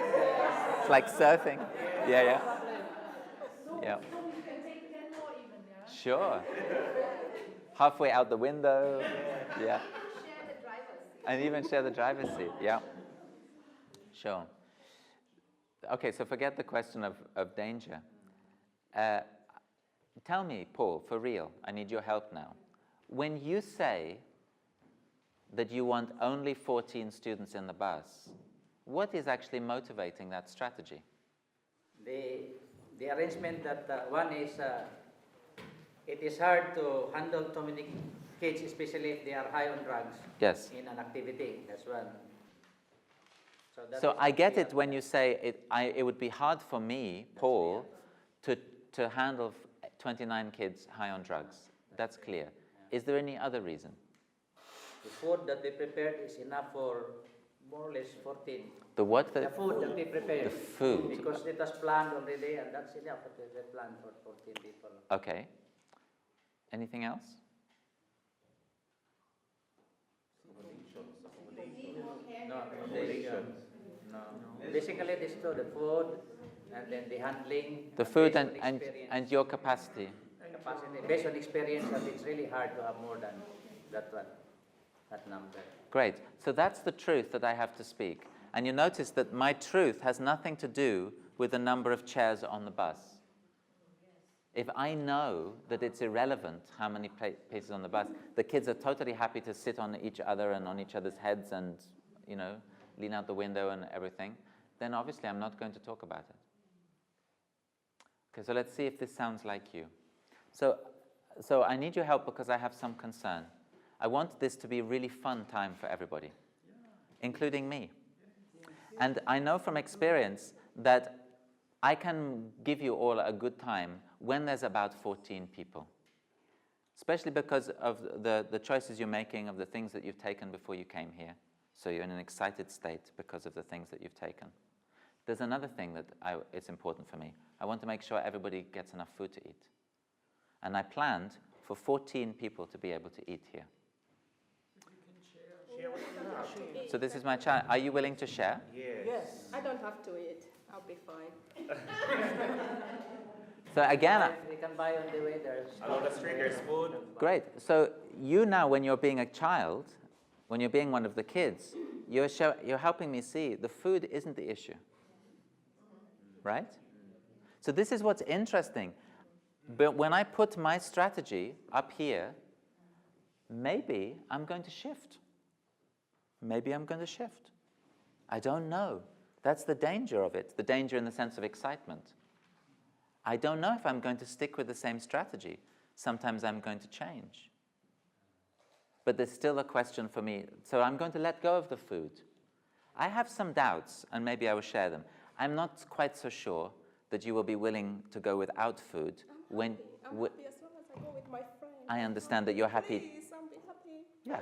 It's like surfing. Yeah. Yeah. Sure. Halfway out the window. Yeah. And even share the driver's seat. Yeah. Sure. Okay, so forget the question of danger. Tell me, Paul, for real, I need your help now. When you say that you want only 14 students in the bus, what is actually motivating that strategy? The arrangement that one is, it is hard to handle too many kids, especially if they are high on drugs. Yes. In an activity, that's one. So I get it when you say it would be hard for me, Paul, to handle 29 kids high on drugs. That's clear. Is there any other reason? The food that they prepared is enough for more or less 14. The what? The food that they prepared. The food. Because it was planned already, and that's enough. They planned for 14 people. Okay. Anything else? No, accommodation. No. Basically, this is the food, and then the handling. The food and your capacity. Capacity. Based on experience, that it's really hard to have more than that one, that number. Great. So that's the truth that I have to speak. And you notice that my truth has nothing to do with the number of chairs on the bus. If I know that it's irrelevant how many places on the bus, the kids are totally happy to sit on each other and on each other's heads and, lean out the window and everything, then obviously I'm not going to talk about it. Okay, so let's see if this sounds like you. So I need your help because I have some concern. I want this to be a really fun time for everybody, including me. And I know from experience that I can give you all a good time when there's about 14 people, especially because of the choices you're making, of the things that you've taken before you came here. So you're in an excited state because of the things that you've taken. There's another thing that it's important for me. I want to make sure everybody gets enough food to eat. And I planned for 14 people to be able to eat here. So this is my challenge. Are you willing to share? Yes. I don't have to eat. I'll be fine. So again, We can buy on the way. There's a lot of street, there's food. Great. So you now, when you're being a child, when you're being one of the kids, you're helping me see the food isn't the issue. Right? So this is what's interesting. But when I put my strategy up here, maybe I'm going to shift. Maybe I'm going to shift. I don't know. That's the danger of it, the danger in the sense of excitement. I don't know if I'm going to stick with the same strategy. Sometimes I'm going to change. But there's still a question for me. So I'm going to let go of the food. I have some doubts, and maybe I will share them. I'm not quite so sure that you will be willing to go without food when... I'm happy as long as I go with my friend. I understand that you're happy. Please, I'll be happy. Yeah,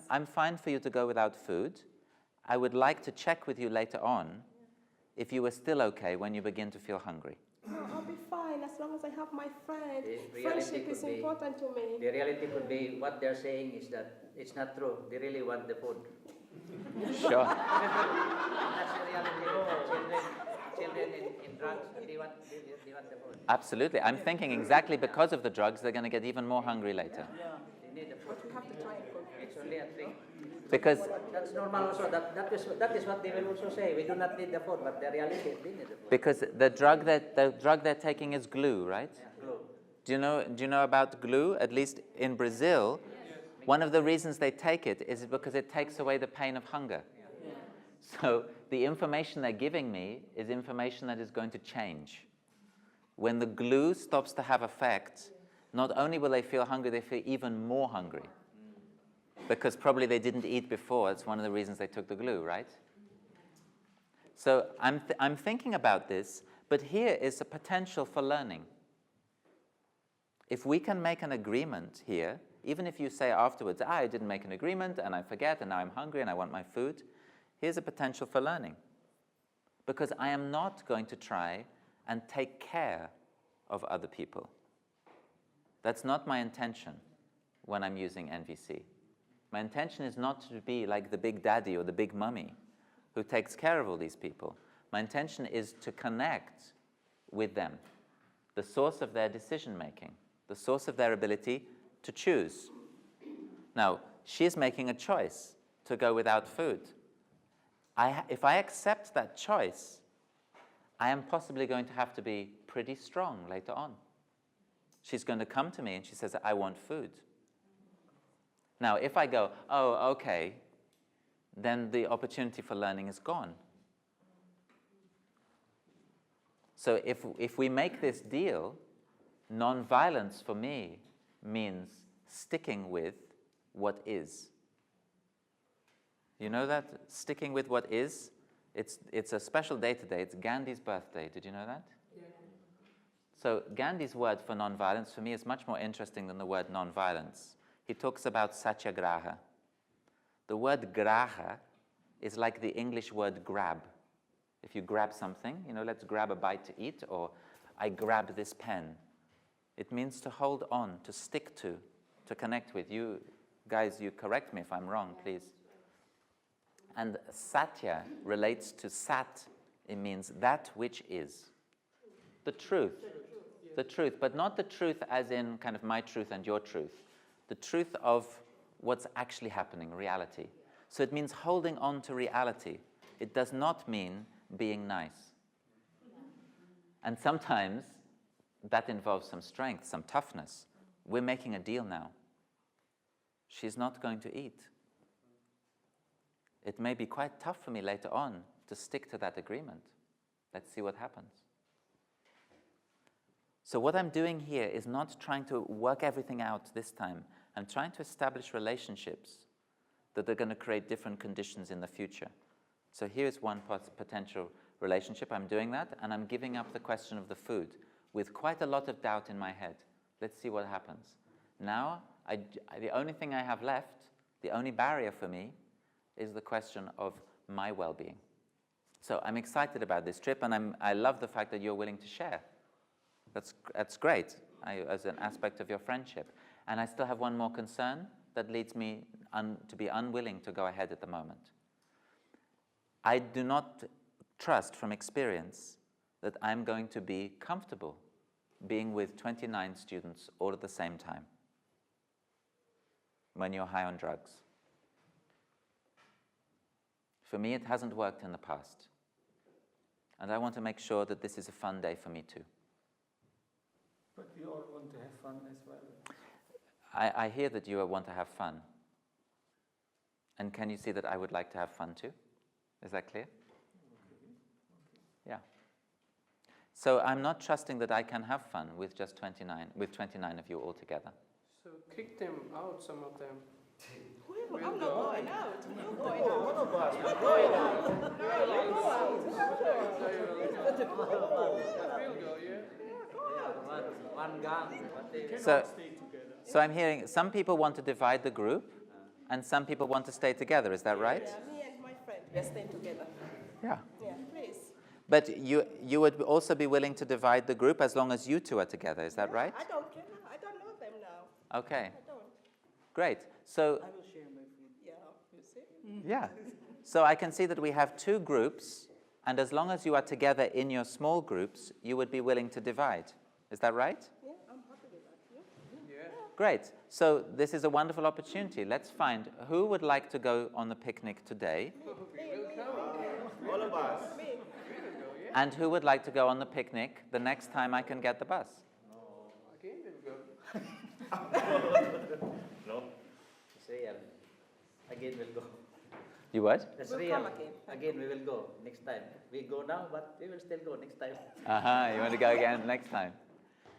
I'm fine for you to go without food. I would like to check with you later on if you were still okay when you begin to feel hungry. No, I'll be fine as long as I have my friend. The Friendship is important to me. The reality could be what they're saying is that it's not true. They really want the food. Sure. That's the reality. Children in drugs, they want the food. Absolutely. I'm thinking exactly because of the drugs, they're going to get even more hungry later. Yeah, they need the food. But we have to try and control. It's only a trick. Because that's normal also. That is what they will also say. We do not need the food, but the reality is they need the food. Because the drug they're taking is glue, right? Yeah, glue. Do you know about glue? At least in Brazil, one of the reasons they take it is because it takes away the pain of hunger. So the information they're giving me is information that is going to change. When the glue stops to have effect, not only will they feel hungry, they feel even more hungry. Because probably they didn't eat before. It's one of the reasons they took the glue, right? So I'm thinking about this, but here is a potential for learning. If we can make an agreement here, even if you say afterwards, I didn't make an agreement, and I forget, and now I'm hungry, and I want my food, here's a potential for learning. Because I am not going to try and take care of other people. That's not my intention when I'm using NVC. My intention is not to be like the big daddy or the big mummy who takes care of all these people. My intention is to connect with them, the source of their decision making, the source of their ability to choose. Now, she's making a choice to go without food. If I accept that choice, I am possibly going to have to be pretty strong later on. She's going to come to me and she says, I want food. Now, if I go, oh, okay, then the opportunity for learning is gone. So if we make this deal, non-violence for me means sticking with what is. You know that? Sticking with what is? It's a special day today. It's Gandhi's birthday. Did you know that? Yeah. So Gandhi's word for non-violence for me is much more interesting than the word non-violence. He talks about satyagraha. The word graha is like the English word grab. If you grab something, let's grab a bite to eat, or I grab this pen. It means to hold on, to stick to connect with. You guys, you correct me if I'm wrong, please. And satya relates to sat. It means that which is. The truth. The truth, but not the truth as in kind of my truth and your truth. The truth of what's actually happening, reality. So it means holding on to reality. It does not mean being nice. And sometimes that involves some strength, some toughness. We're making a deal now. She's not going to eat. It may be quite tough for me later on to stick to that agreement. Let's see what happens. So what I'm doing here is not trying to work everything out this time. I'm trying to establish relationships that are going to create different conditions in the future. So here's one potential relationship. I'm doing that, and I'm giving up the question of the food with quite a lot of doubt in my head. Let's see what happens. Now, the only thing I have left, the only barrier for me, is the question of my well-being. So I'm excited about this trip, and I love the fact that you're willing to share. That's great, as an aspect of your friendship. And I still have one more concern that leads me to be unwilling to go ahead at the moment. I do not trust from experience that I'm going to be comfortable being with 29 students all at the same time when you're high on drugs. For me, it hasn't worked in the past. And I want to make sure that this is a fun day for me too. But we all want to have fun as well. I hear that you want to have fun. And can you see that I would like to have fun too? Is that clear? Yeah. So I'm not trusting that I can have fun with just 29 of you all together. So kick them out, some of them. I'm not going out. You're going out. One of us. You're going out. One gang. So I'm hearing some people want to divide the group, and some people want to stay together. Is that right? Yeah, me and my friend, we are staying together. Yeah. Yeah, please. But you would also be willing to divide the group as long as you two are together. Is that right? I don't care now. I don't know them now. Okay. I don't. Great. So I will share my food. Yeah, you see? yeah. So I can see that we have two groups, and as long as you are together in your small groups, you would be willing to divide. Is that right? Yeah, I'm happy with that. Yeah. Great. So this is a wonderful opportunity. Let's find who would like to go on the picnic today, All of us. and who would like to go on the picnic the next time I can get the bus. Again, we'll go. No. It's real. Again, we'll go. You what? That's We'll real. come again. Again, we will go next time. We go now, but we will still go next time. You want to go again next time.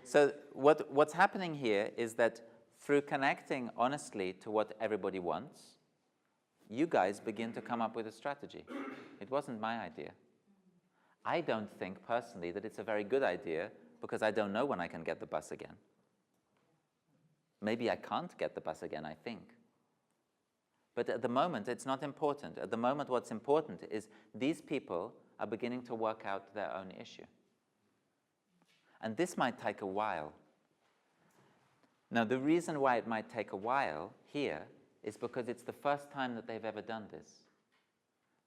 So what's happening here is that through connecting honestly to what everybody wants, you guys begin to come up with a strategy. It wasn't my idea. I don't think personally that it's a very good idea because I don't know when I can get the bus again. Maybe I can't get the bus again, I think. But at the moment, it's not important. At the moment, what's important is these people are beginning to work out their own issue. And this might take a while. Now, the reason why it might take a while here is because it's the first time that they've ever done this.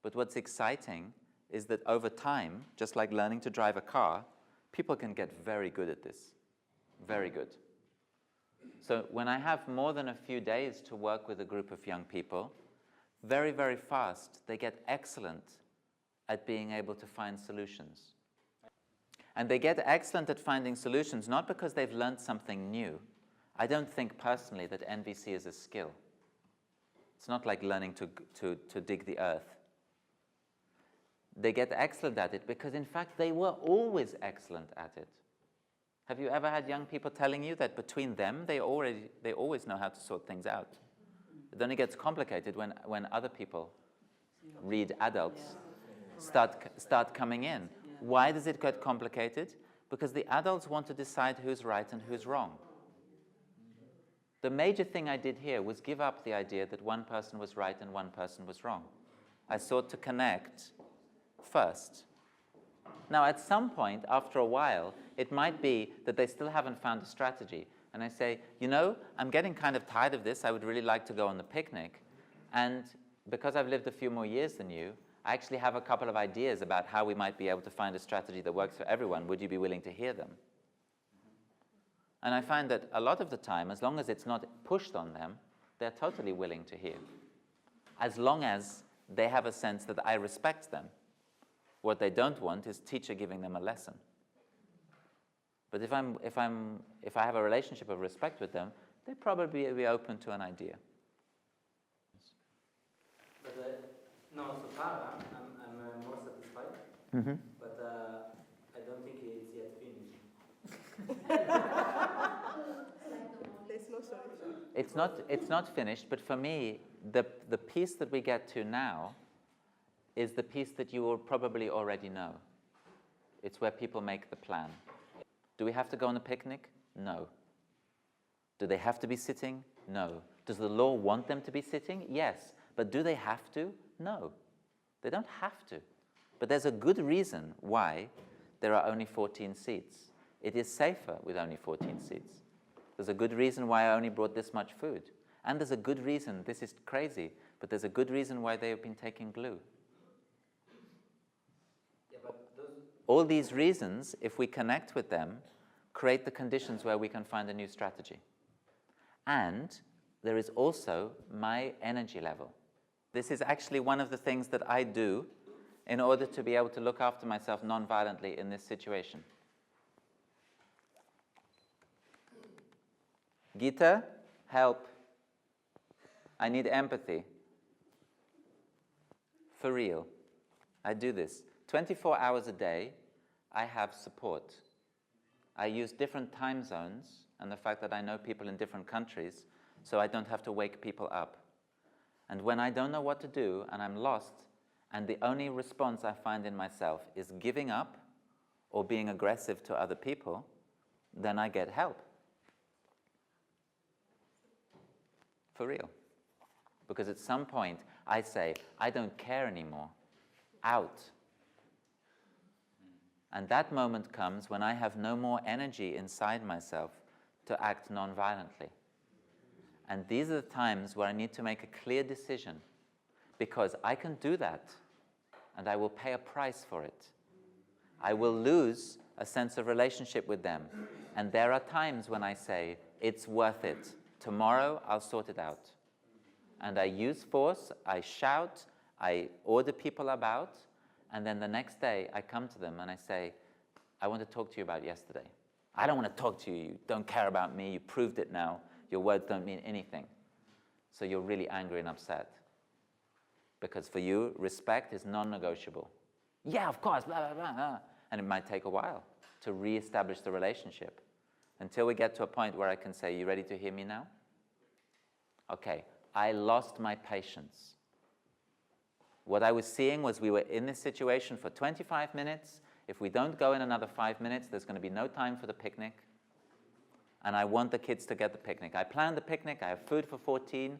But what's exciting is that over time, just like learning to drive a car, people can get very good at this. Very good. So when I have more than a few days to work with a group of young people, very, very fast, they get excellent at being able to find solutions. And they get excellent at finding solutions not because they've learned something new. I don't think personally that NVC is a skill. It's not like learning to dig the earth. They get excellent at it because, in fact, they were always excellent at it. Have you ever had young people telling you that between them, they always know how to sort things out? It only gets complicated when other people, read adults, start coming in. Why does it get complicated? Because the adults want to decide who's right and who's wrong. The major thing I did here was give up the idea that one person was right and one person was wrong. I sought to connect first. Now, at some point, after a while, it might be that they still haven't found a strategy. And I say, you know, I'm getting kind of tired of this. I would really like to go on the picnic. And because I've lived a few more years than you, I actually have a couple of ideas about how we might be able to find a strategy that works for everyone. Would you be willing to hear them? And I find that a lot of the time, as long as it's not pushed on them, they're totally willing to hear. As long as they have a sense that I respect them. What they don't want is teacher giving them a lesson. But if I have a relationship of respect with them, they'd probably be open to an idea. But no, so far I'm more satisfied. Mm-hmm. But I don't think it's yet finished. There's no solution. It's not finished, but for me, the piece that we get to now is the piece that you will probably already know. It's where people make the plan. Do we have to go on a picnic? No. Do they have to be sitting? No. Does the law want them to be sitting? Yes. But do they have to? No. They don't have to. But there's a good reason why there are only 14 seats. It is safer with only 14 seats. There's a good reason why I only brought this much food. And there's a good reason, this is crazy, but there's a good reason why they have been taking glue. All these reasons, if we connect with them, create the conditions where we can find a new strategy. And there is also my energy level. This is actually one of the things that I do in order to be able to look after myself non-violently in this situation. Gita help. I need empathy. For real. I do this. 24 hours a day, I have support. I use different time zones and the fact that I know people in different countries, so I don't have to wake people up. And when I don't know what to do and I'm lost, and the only response I find in myself is giving up or being aggressive to other people, then I get help. For real. Because at some point, I say, I don't care anymore. Out. And that moment comes when I have no more energy inside myself to act non-violently. And these are the times where I need to make a clear decision, because I can do that, and I will pay a price for it. I will lose a sense of relationship with them. And there are times when I say, it's worth it. Tomorrow, I'll sort it out. And I use force, I shout, I order people about, and then the next day I come to them and I say, I want to talk to you about yesterday. I don't want to talk to you, you don't care about me, you proved it now, your words don't mean anything. So you're really angry and upset. Because for you, respect is non-negotiable. Yeah, of course, blah, blah, blah, blah. And it might take a while to re-establish the relationship until we get to a point where I can say, you ready to hear me now? Okay, I lost my patience. What I was seeing was we were in this situation for 25 minutes. If we don't go in another 5 minutes, there's going to be no time for the picnic. And I want the kids to get the picnic. I planned the picnic, I have food for 14.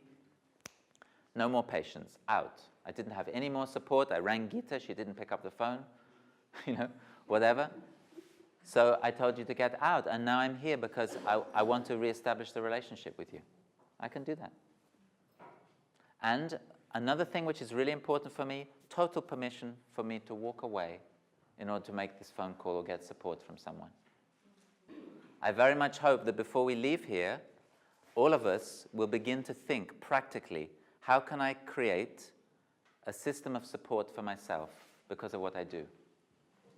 No more patience, out. I didn't have any more support. I rang Gita, she didn't pick up the phone, whatever. So I told you to get out, and now I'm here because I want to reestablish the relationship with you. I can do that. And another thing which is really important for me, total permission for me to walk away in order to make this phone call or get support from someone. I very much hope that before we leave here, all of us will begin to think practically, how can I create a system of support for myself because of what I do?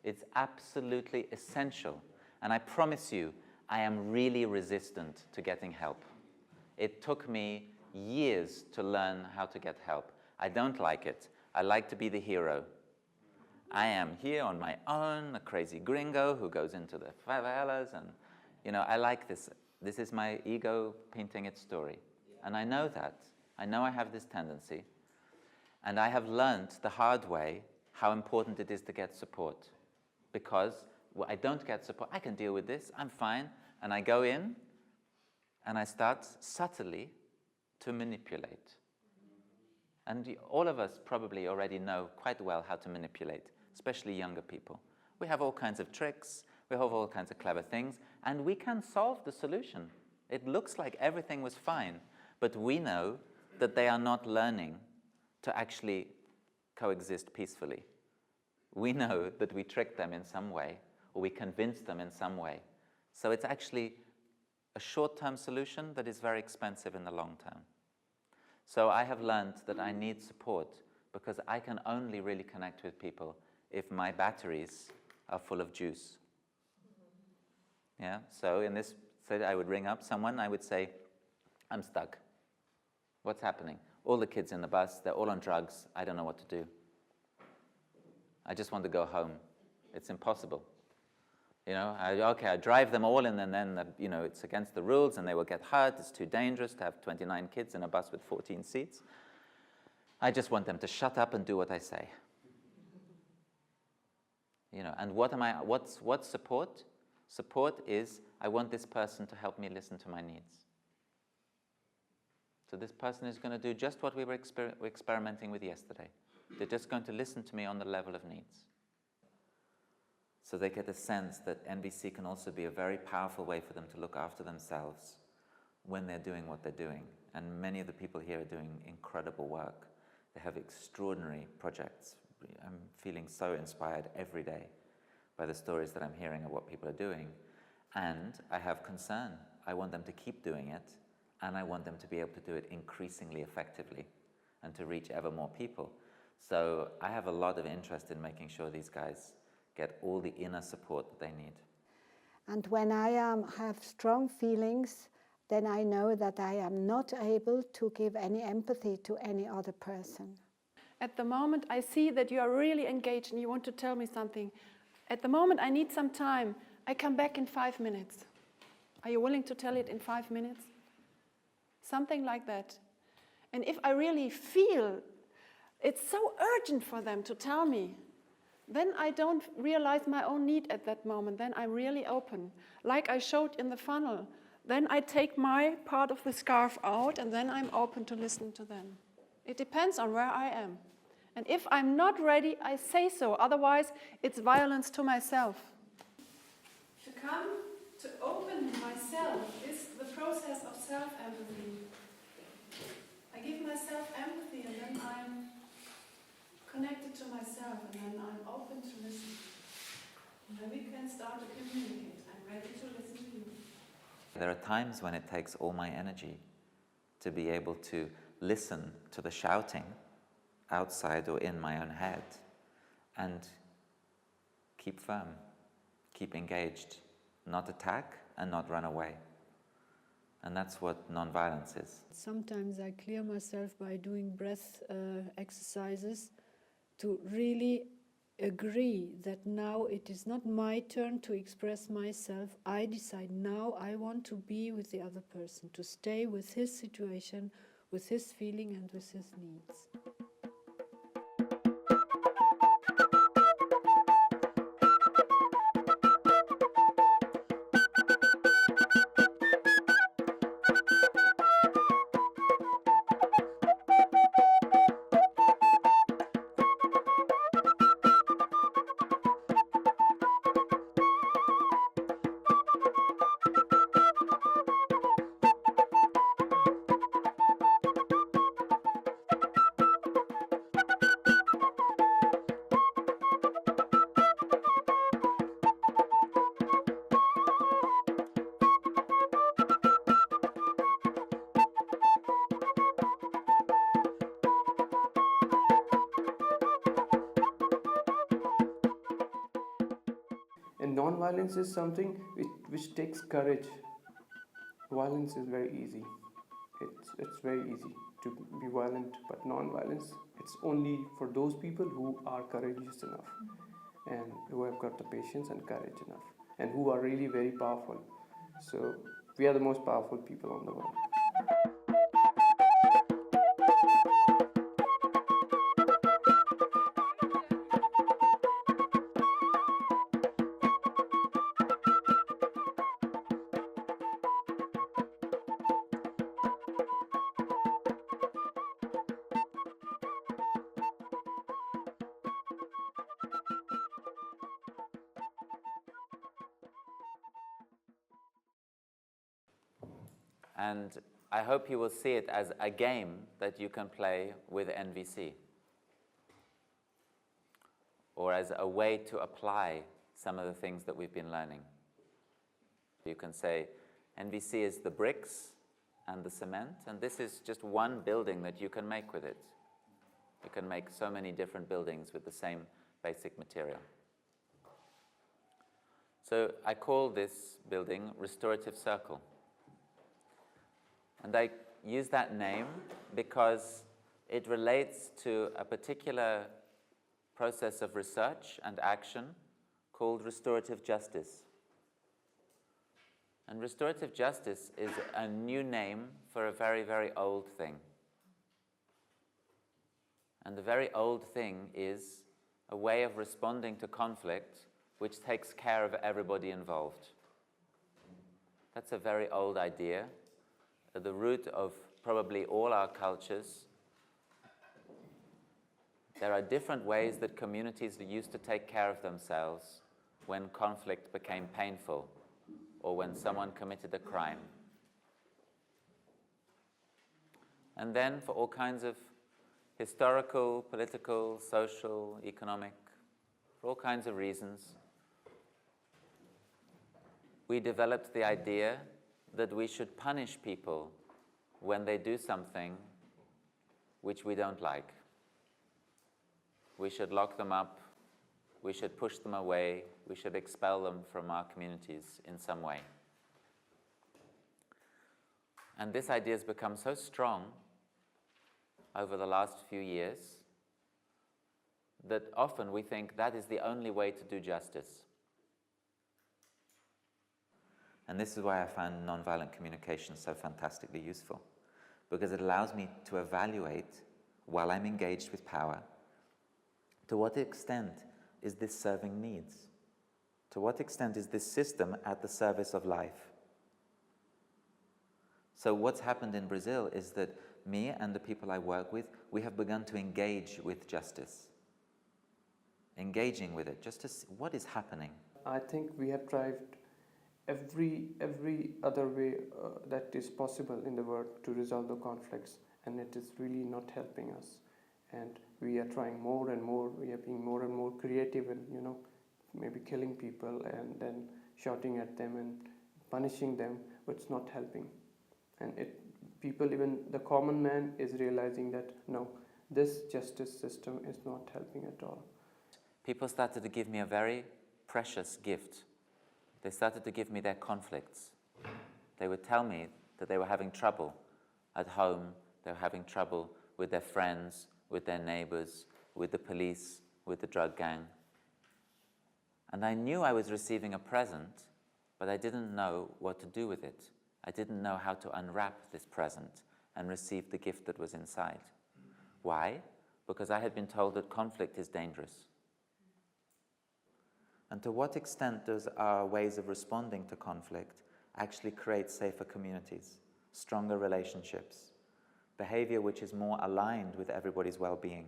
It's absolutely essential. And I promise you, I am really resistant to getting help. It took me years to learn how to get help. I don't like it. I like to be the hero. I am here on my own, a crazy gringo who goes into the favelas, and I like this. This is my ego painting its story. And I know that. I know I have this tendency. And I have learned the hard way how important it is to get support. Because I don't get support, I can deal with this, I'm fine. And I go in and I start subtly to manipulate. And all of us probably already know quite well how to manipulate, especially younger people. We have all kinds of tricks, we have all kinds of clever things, and we can solve the solution. It looks like everything was fine, but we know that they are not learning to actually coexist peacefully. We know that we tricked them in some way, or we convinced them in some way. So it's actually a short-term solution that is very expensive in the long term. So I have learned that I need support because I can only really connect with people if my batteries are full of juice. Yeah, so in this, I would ring up someone, I would say, I'm stuck. What's happening? All the kids in the bus, they're all on drugs, I don't know what to do. I just want to go home. It's impossible. I drive them all in, and then, it's against the rules and they will get hurt. It's too dangerous to have 29 kids in a bus with 14 seats. I just want them to shut up and do what I say. And what's support? Support is, I want this person to help me listen to my needs. So this person is going to do just what we were experimenting with yesterday. They're just going to listen to me on the level of needs. So they get a sense that NVC can also be a very powerful way for them to look after themselves when they're doing what they're doing. And many of the people here are doing incredible work. They have extraordinary projects. I'm feeling so inspired every day by the stories that I'm hearing of what people are doing. And I have concern. I want them to keep doing it, and I want them to be able to do it increasingly effectively and to reach ever more people. So I have a lot of interest in making sure these guys get all the inner support that they need. And when I have strong feelings, then I know that I am not able to give any empathy to any other person. At the moment, I see that you are really engaged and you want to tell me something. At the moment, I need some time. I come back in 5 minutes. Are you willing to tell it in 5 minutes? Something like that. And if I really feel it's so urgent for them to tell me, then I don't realize my own need at that moment. Then I'm really open. Like I showed in the funnel. Then I take my part of the scarf out and then I'm open to listen to them. It depends on where I am. And if I'm not ready, I say so. Otherwise, it's violence to myself. To come to open myself is the process of self-empathy. I give myself empathy and then I'm connected to myself and then I'm open to listen. And then we can start to communicate. I'm ready to listen to you. There are times when it takes all my energy to be able to listen to the shouting outside or in my own head and keep firm, keep engaged, not attack and not run away. And that's what non-violence is. Sometimes I clear myself by doing breath exercises to really agree that now it is not my turn to express myself. I decide now I want to be with the other person, to stay with his situation, with his feeling and with his needs. And non-violence is something which takes courage. Violence is very easy. It's very easy to be violent, but non-violence, it's only for those people who are courageous enough and who have got the patience and courage enough and who are really very powerful. So we are the most powerful people on the world. And I hope you will see it as a game that you can play with NVC, or as a way to apply some of the things that we've been learning. You can say NVC is the bricks and the cement, and this is just one building that you can make with it. You can make so many different buildings with the same basic material. So I call this building Restorative Circle. And I use that name because it relates to a particular process of research and action called restorative justice. And restorative justice is a new name for a very, very old thing. And the very old thing is a way of responding to conflict which takes care of everybody involved. That's a very old idea. At the root of probably all our cultures, there are different ways that communities used to take care of themselves when conflict became painful or when someone committed a crime. And then for all kinds of historical, political, social, economic, for all kinds of reasons, we developed the idea that we should punish people when they do something which we don't like. We should lock them up, we should push them away, we should expel them from our communities in some way. And this idea has become so strong over the last few years that often we think that is the only way to do justice. And this is why I find nonviolent communication so fantastically useful, because it allows me to evaluate, while I'm engaged with power, to what extent is this serving needs? To what extent is this system at the service of life? So what's happened in Brazil is that me and the people I work with, we have begun to engage with justice. Engaging with it, just to see what is happening. I think we have tried every other way that is possible in the world to resolve the conflicts, and it is really not helping us. And we are trying more and more. We are being more and more creative, and maybe killing people and then shouting at them and punishing them, but it's not helping. And people, even the common man, is realizing that no, this justice system is not helping at all. People started to give me a very precious gift. They started to give me their conflicts. They would tell me that they were having trouble at home, they were having trouble with their friends, with their neighbors, with the police, with the drug gang. And I knew I was receiving a present, but I didn't know what to do with it. I didn't know how to unwrap this present and receive the gift that was inside. Why? Because I had been told that conflict is dangerous. And to what extent does our ways of responding to conflict actually create safer communities, stronger relationships, behavior which is more aligned with everybody's well-being?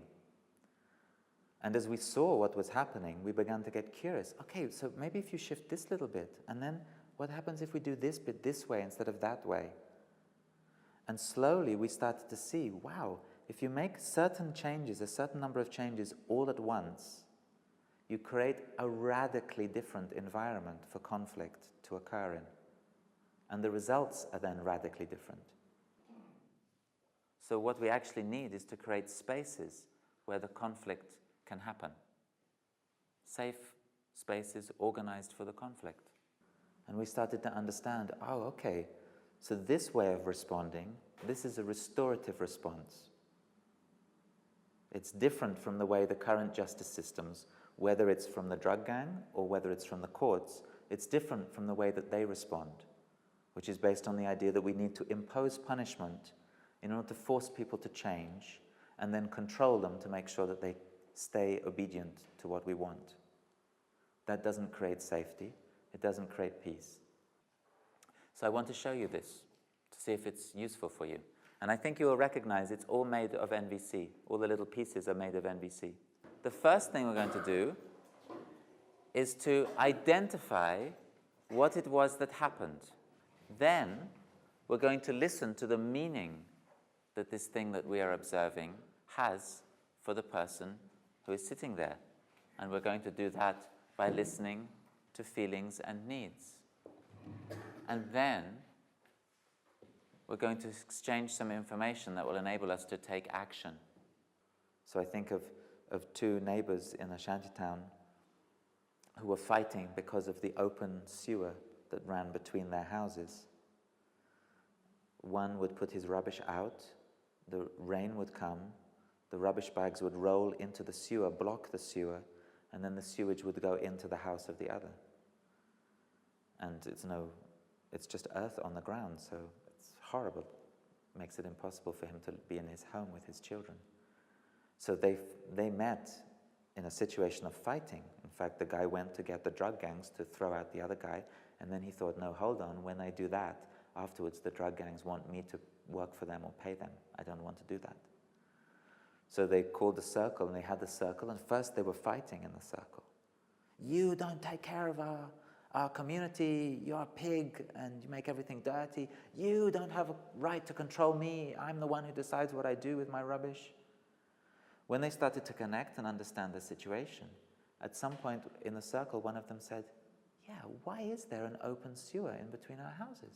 And as we saw what was happening, we began to get curious. Okay, so maybe if you shift this little bit, and then what happens if we do this bit this way instead of that way? And slowly we started to see, wow, if you make certain changes, a certain number of changes all at once, you create a radically different environment for conflict to occur in. And the results are then radically different. So what we actually need is to create spaces where the conflict can happen. Safe spaces organized for the conflict. And we started to understand, oh, okay, so this way of responding, this is a restorative response. It's different from the way the current justice systems, whether it's from the drug gang or whether it's from the courts, it's different from the way that they respond, which is based on the idea that we need to impose punishment in order to force people to change and then control them to make sure that they stay obedient to what we want. That doesn't create safety. It doesn't create peace. So I want to show you this to see if it's useful for you. And I think you will recognize it's all made of NVC. All the little pieces are made of NVC. The first thing we're going to do is to identify what it was that happened. Then we're going to listen to the meaning that this thing that we are observing has for the person who is sitting there. And we're going to do that by listening to feelings and needs. And then we're going to exchange some information that will enable us to take action. So I think of two neighbors in a shantytown who were fighting because of the open sewer that ran between their houses. One would put his rubbish out, the rain would come, the rubbish bags would roll into the sewer, block the sewer, and then the sewage would go into the house of the other. And it's just earth on the ground, so it's horrible. It makes it impossible for him to be in his home with his children. So they met in a situation of fighting. In fact, the guy went to get the drug gangs to throw out the other guy, and then he thought, no, hold on, when I do that, afterwards the drug gangs want me to work for them or pay them. I don't want to do that. So they called a circle, and they had the circle, and first they were fighting in the circle. You don't take care of our community, you're a pig, and you make everything dirty. You don't have a right to control me, I'm the one who decides what I do with my rubbish. When they started to connect and understand the situation, at some point in the circle, one of them said, yeah, why is there an open sewer in between our houses?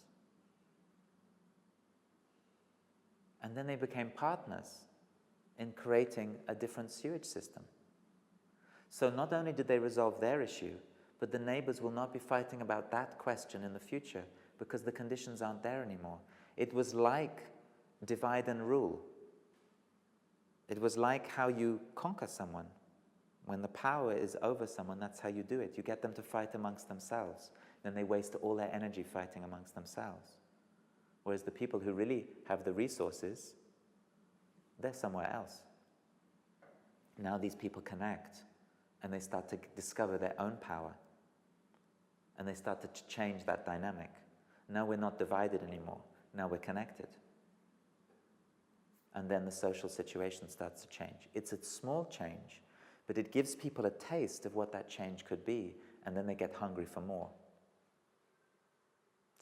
And then they became partners in creating a different sewage system. So not only did they resolve their issue, but the neighbors will not be fighting about that question in the future because the conditions aren't there anymore. It was like divide and rule. It was like how you conquer someone. When the power is over someone, that's how you do it. You get them to fight amongst themselves. Then they waste all their energy fighting amongst themselves. Whereas the people who really have the resources, they're somewhere else. Now these people connect, and they start to discover their own power. And they start to change that dynamic. Now we're not divided anymore. Now we're connected. And then the social situation starts to change. It's a small change, but it gives people a taste of what that change could be, and then they get hungry for more.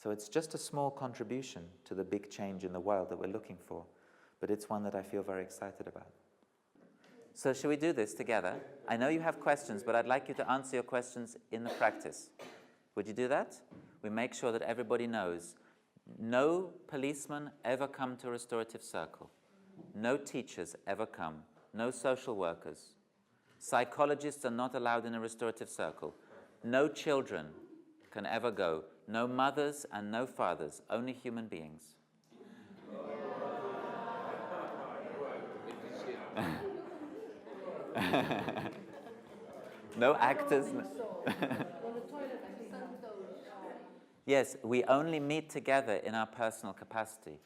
So it's just a small contribution to the big change in the world that we're looking for, but it's one that I feel very excited about. So shall we do this together? I know you have questions, but I'd like you to answer your questions in the practice. Would you do that? We make sure that everybody knows. No policemen ever come to a restorative circle. No teachers ever come. No social workers. Psychologists are not allowed in a restorative circle. No children can ever go. No mothers and no fathers. Only human beings. No actors. Yes, we only meet together in our personal capacity.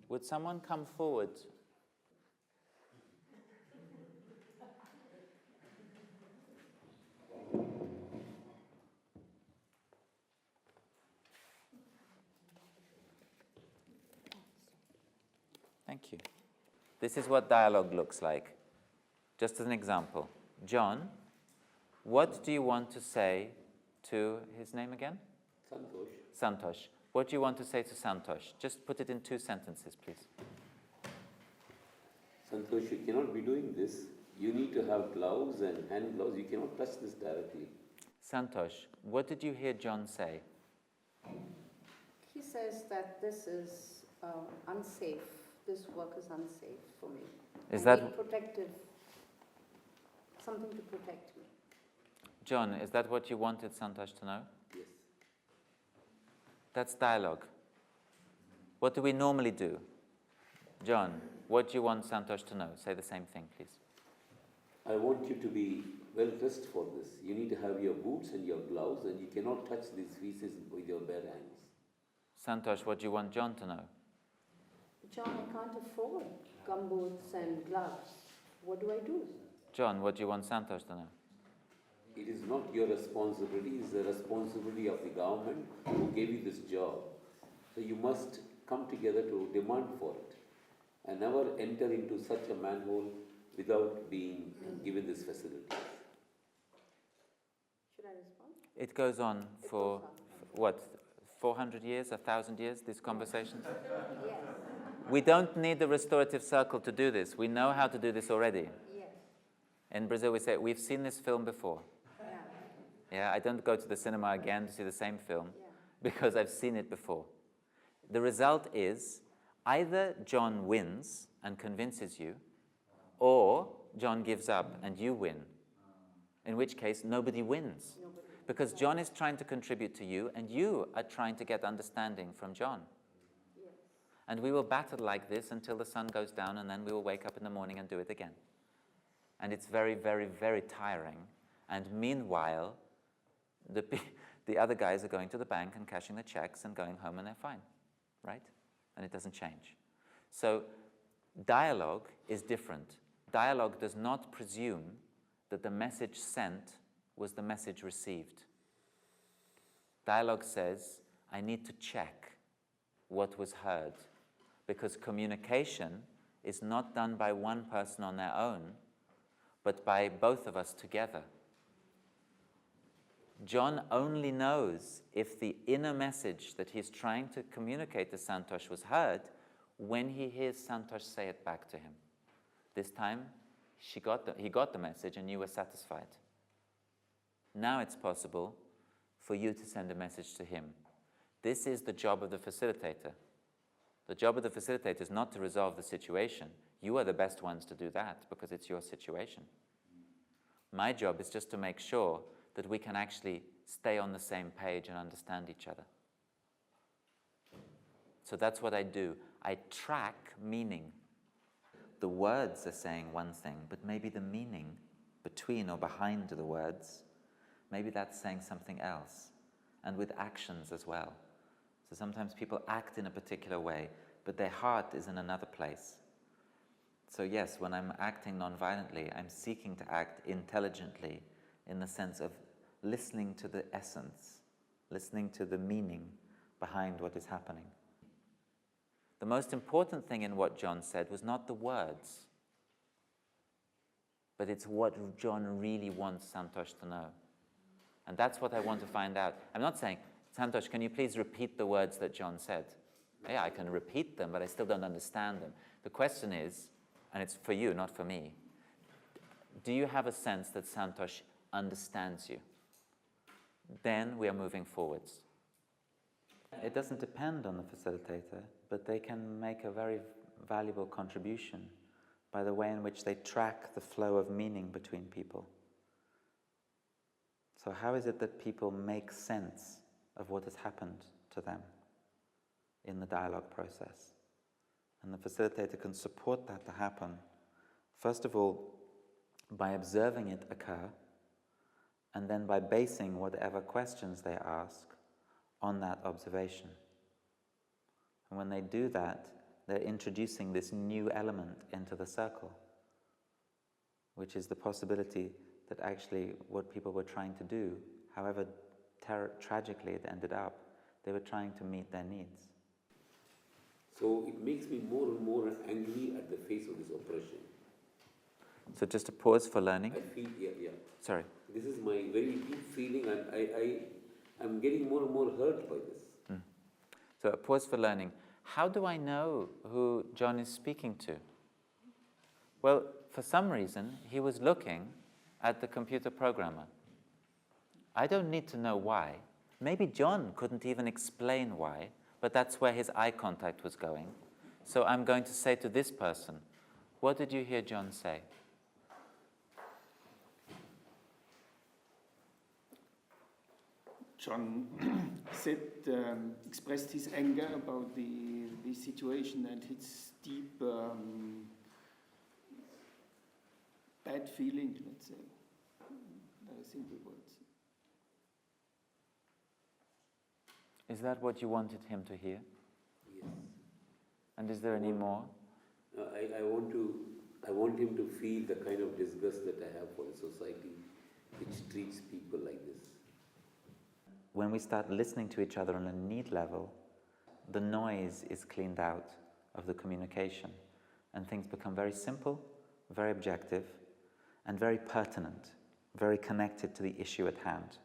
Would someone come forward? Thank you. This is what dialogue looks like. Just as an example. John, what do you want to say to his name again? Santosh. Santosh. What do you want to say to Santosh? Just put it in 2 sentences, please. Santosh, you cannot be doing this. You need to have gloves and hand gloves. You cannot touch this directly. Santosh, what did you hear John say? He says that this is unsafe. This work is unsafe for me. Is I that need protective? Something to protect me. John, is that what you wanted Santosh to know? Yes. That's dialogue. What do we normally do? John, what do you want Santosh to know? Say the same thing, please. I want you to be well dressed for this. You need to have your boots and your gloves, and you cannot touch these pieces with your bare hands. Santosh, what do you want John to know? John, I can't afford gumboots and gloves. What do I do? John, what do you want Santosh to know? It is not your responsibility, it is the responsibility of the government who gave you this job. So you must come together to demand for it and never enter into such a manhole without being given this facility. Should I respond? It goes on for, what, 400 years, 1,000 years, these conversations? Yes. We don't need the restorative circle to do this. We know how to do this already. Yes. In Brazil, we say, we've seen this film before. Yeah, I don't go to the cinema again to see the same film because I've seen it before. The result is either John wins and convinces you, or John gives up and you win. In which case, nobody wins. Because John is trying to contribute to you, and you are trying to get understanding from John. And we will battle like this until the sun goes down, and then we will wake up in the morning and do it again. And it's very, very, very tiring. And meanwhile, the other guys are going to the bank and cashing the checks and going home, and they're fine, right? And it doesn't change. So dialogue is different. Dialogue does not presume that the message sent was the message received. Dialogue says, I need to check what was heard, because communication is not done by one person on their own, but by both of us together. John only knows if the inner message that he's trying to communicate to Santosh was heard when he hears Santosh say it back to him. This time, he got the message and you were satisfied. Now it's possible for you to send a message to him. This is the job of the facilitator. The job of the facilitator is not to resolve the situation. You are the best ones to do that because it's your situation. My job is just to make sure that we can actually stay on the same page and understand each other. So that's what I do. I track meaning. The words are saying one thing, but maybe the meaning between or behind the words, maybe that's saying something else. And with actions as well. So sometimes people act in a particular way, but their heart is in another place. So yes, when I'm acting non-violently, I'm seeking to act intelligently in the sense of listening to the essence, listening to the meaning behind what is happening. The most important thing in what John said was not the words, but it's what John really wants Santosh to know. And that's what I want to find out. I'm not saying, Santosh, can you please repeat the words that John said? Yeah, I can repeat them, but I still don't understand them. The question is, and it's for you, not for me, do you have a sense that Santosh understands you? Then we are moving forwards. It doesn't depend on the facilitator, but they can make a very valuable contribution by the way in which they track the flow of meaning between people. So how is it that people make sense of what has happened to them in the dialogue process? And the facilitator can support that to happen, first of all, by observing it occur, and then by basing whatever questions they ask on that observation. And when they do that, they're introducing this new element into the circle, which is the possibility that actually what people were trying to do, however tragically it ended up, they were trying to meet their needs. So it makes me more and more angry at the face of this oppression. So just a pause for learning. I feel, yeah. Sorry. This is my very deep feeling, and I'm getting more and more hurt by this. So a pause for learning. How do I know who John is speaking to? Well, for some reason, he was looking at the computer programmer. I don't need to know why. Maybe John couldn't even explain why, but that's where his eye contact was going. So I'm going to say to this person, what did you hear John say? John expressed his anger about the situation and his deep bad feeling, let's say. Very simple words. Is that what you wanted him to hear? Yes. And is there any more? I want him to feel the kind of disgust that I have for a society which treats people like this. When we start listening to each other on a need level, the noise is cleaned out of the communication, and things become very simple, very objective, and very pertinent, very connected to the issue at hand.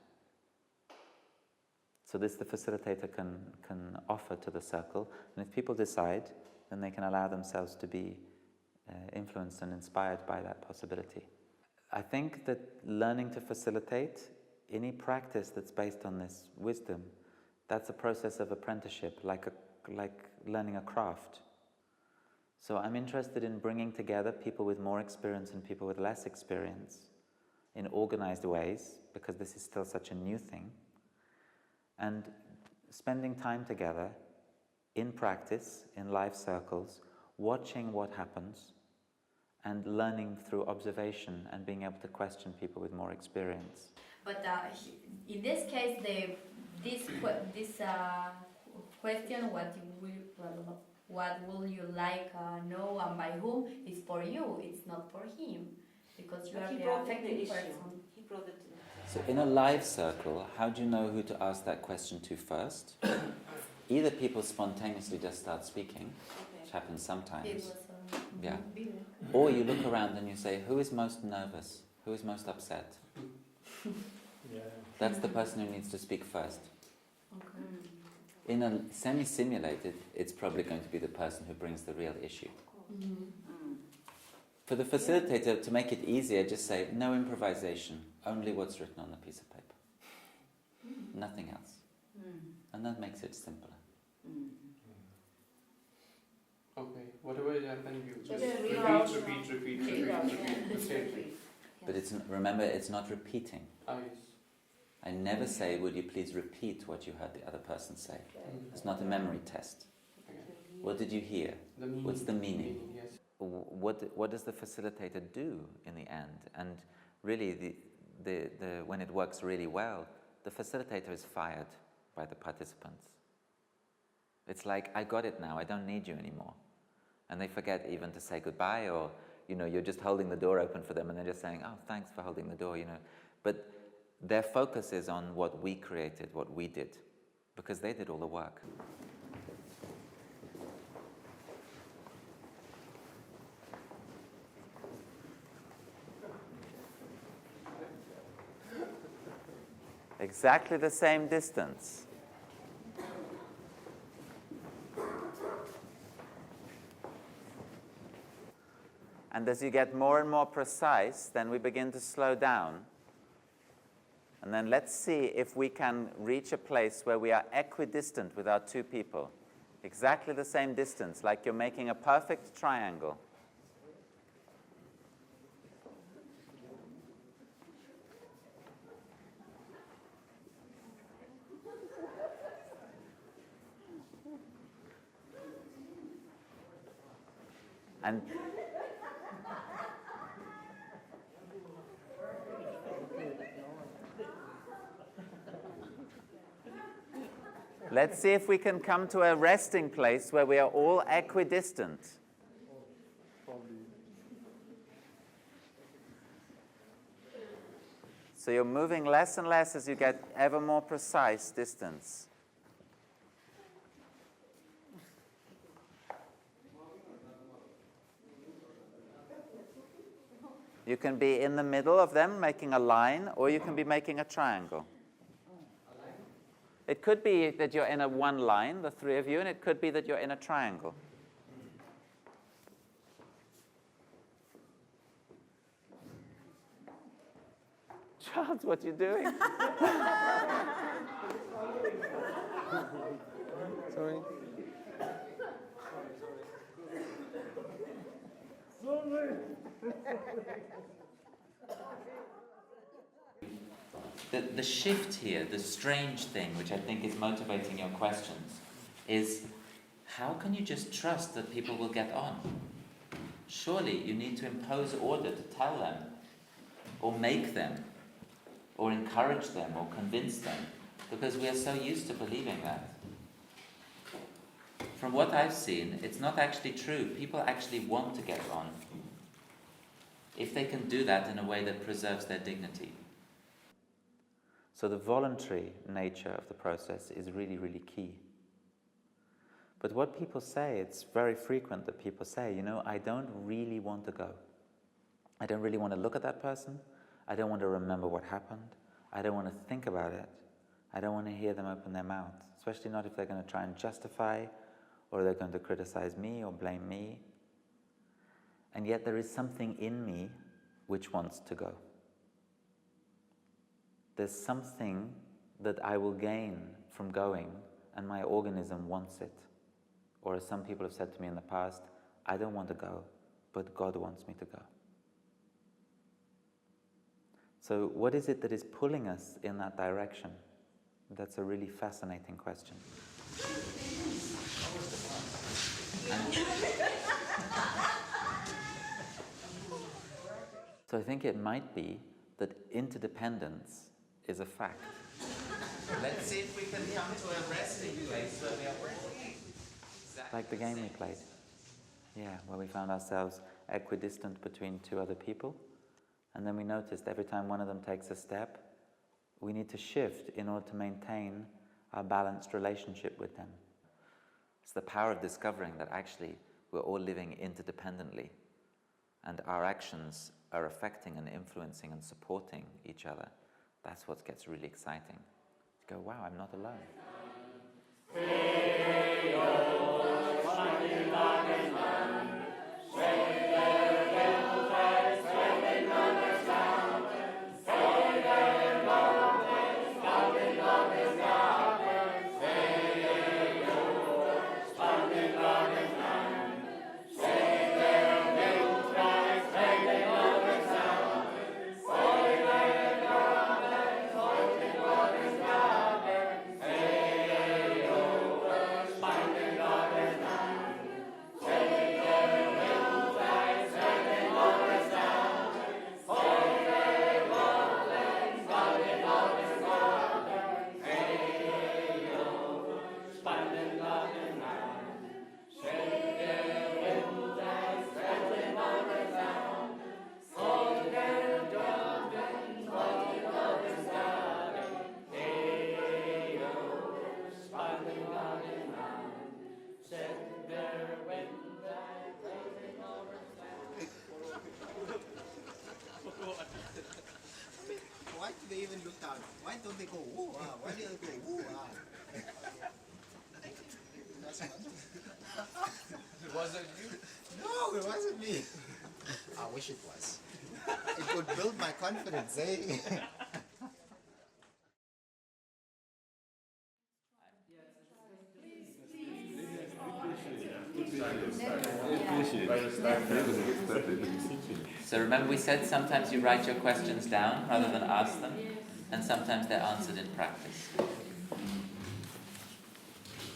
So this the facilitator can offer to the circle, and if people decide, then they can allow themselves to be influenced and inspired by that possibility. I think that learning to facilitate any practice that's based on this wisdom, that's a process of apprenticeship, like learning a craft. So I'm interested in bringing together people with more experience and people with less experience in organized ways, because this is still such a new thing, and spending time together in practice, in life circles, watching what happens, and learning through observation and being able to question people with more experience. But in this case, this question, what will you like know and by whom, is for you. It's not for him, because you are the affected person. He brought it to me. So in a live circle, how do you know who to ask that question to first? Either people spontaneously just start speaking, which happens sometimes. Yeah. Or you look around and you say, who is most nervous? Who is most upset? Yeah. That's the person who needs to speak first. Okay. In a semi-simulated, it's probably going to be the person who brings the real issue. For the facilitator, to make it easier, just say, no improvisation, only what's written on the piece of paper. Nothing else. And that makes it simpler. Okay, whatever is happening, you just repeat. But remember, it's not repeating. Oh, yes. I never say, would you please repeat what you heard the other person say. It's not a memory test. What did you hear? What's the meaning? Yes. What does the facilitator do in the end? And really, when it works really well, the facilitator is fired by the participants. It's like, I got it now, I don't need you anymore. And they forget even to say goodbye, or you're just holding the door open for them and they're just saying, oh, thanks for holding the door, But their focus is on what we created, what we did, because they did all the work. Exactly the same distance. And as you get more and more precise, then we begin to slow down. And then let's see if we can reach a place where we are equidistant with our two people. Exactly the same distance, like you're making a perfect triangle. And let's see if we can come to a resting place where we are all equidistant. So you're moving less and less as you get ever more precise distance. You can be in the middle of them, making a line, or you can be making a triangle. It could be that you're in a one line, the three of you, and it could be that you're in a triangle. Charles, what are you doing? Sorry. The shift here, the strange thing, which I think is motivating your questions, is how can you just trust that people will get on? Surely you need to impose order to tell them, or make them, or encourage them, or convince them, because we are so used to believing that. From what I've seen, it's not actually true. People actually want to get on, if they can do that in a way that preserves their dignity. So the voluntary nature of the process is really, really key. But what people say, it's very frequent that people say, I don't really want to go. I don't really want to look at that person. I don't want to remember what happened. I don't want to think about it. I don't want to hear them open their mouth, especially not if they're going to try and justify, or they're going to criticize me or blame me. And yet there is something in me which wants to go. There's something that I will gain from going, and my organism wants it. Or as some people have said to me in the past, I don't want to go, but God wants me to go. So what is it that is pulling us in that direction? That's a really fascinating question. So I think it might be that interdependence is a fact. Let's see if we can come to a resting place where we are all exactly like the game we played. Yeah, where we found ourselves equidistant between two other people, and then we noticed every time one of them takes a step, we need to shift in order to maintain our balanced relationship with them. It's the power of discovering that actually we're all living interdependently, and our actions are affecting and influencing and supporting each other. That's what gets really exciting. You go, wow, I'm not alone. Why do they even look down? Why don't they go, ooh, ah? Why do they go, ooh, ah? It wasn't you? No, it wasn't me. I wish it was. It would build my confidence, eh? So remember we said sometimes you write your questions down rather than ask them, and sometimes they're answered in practice.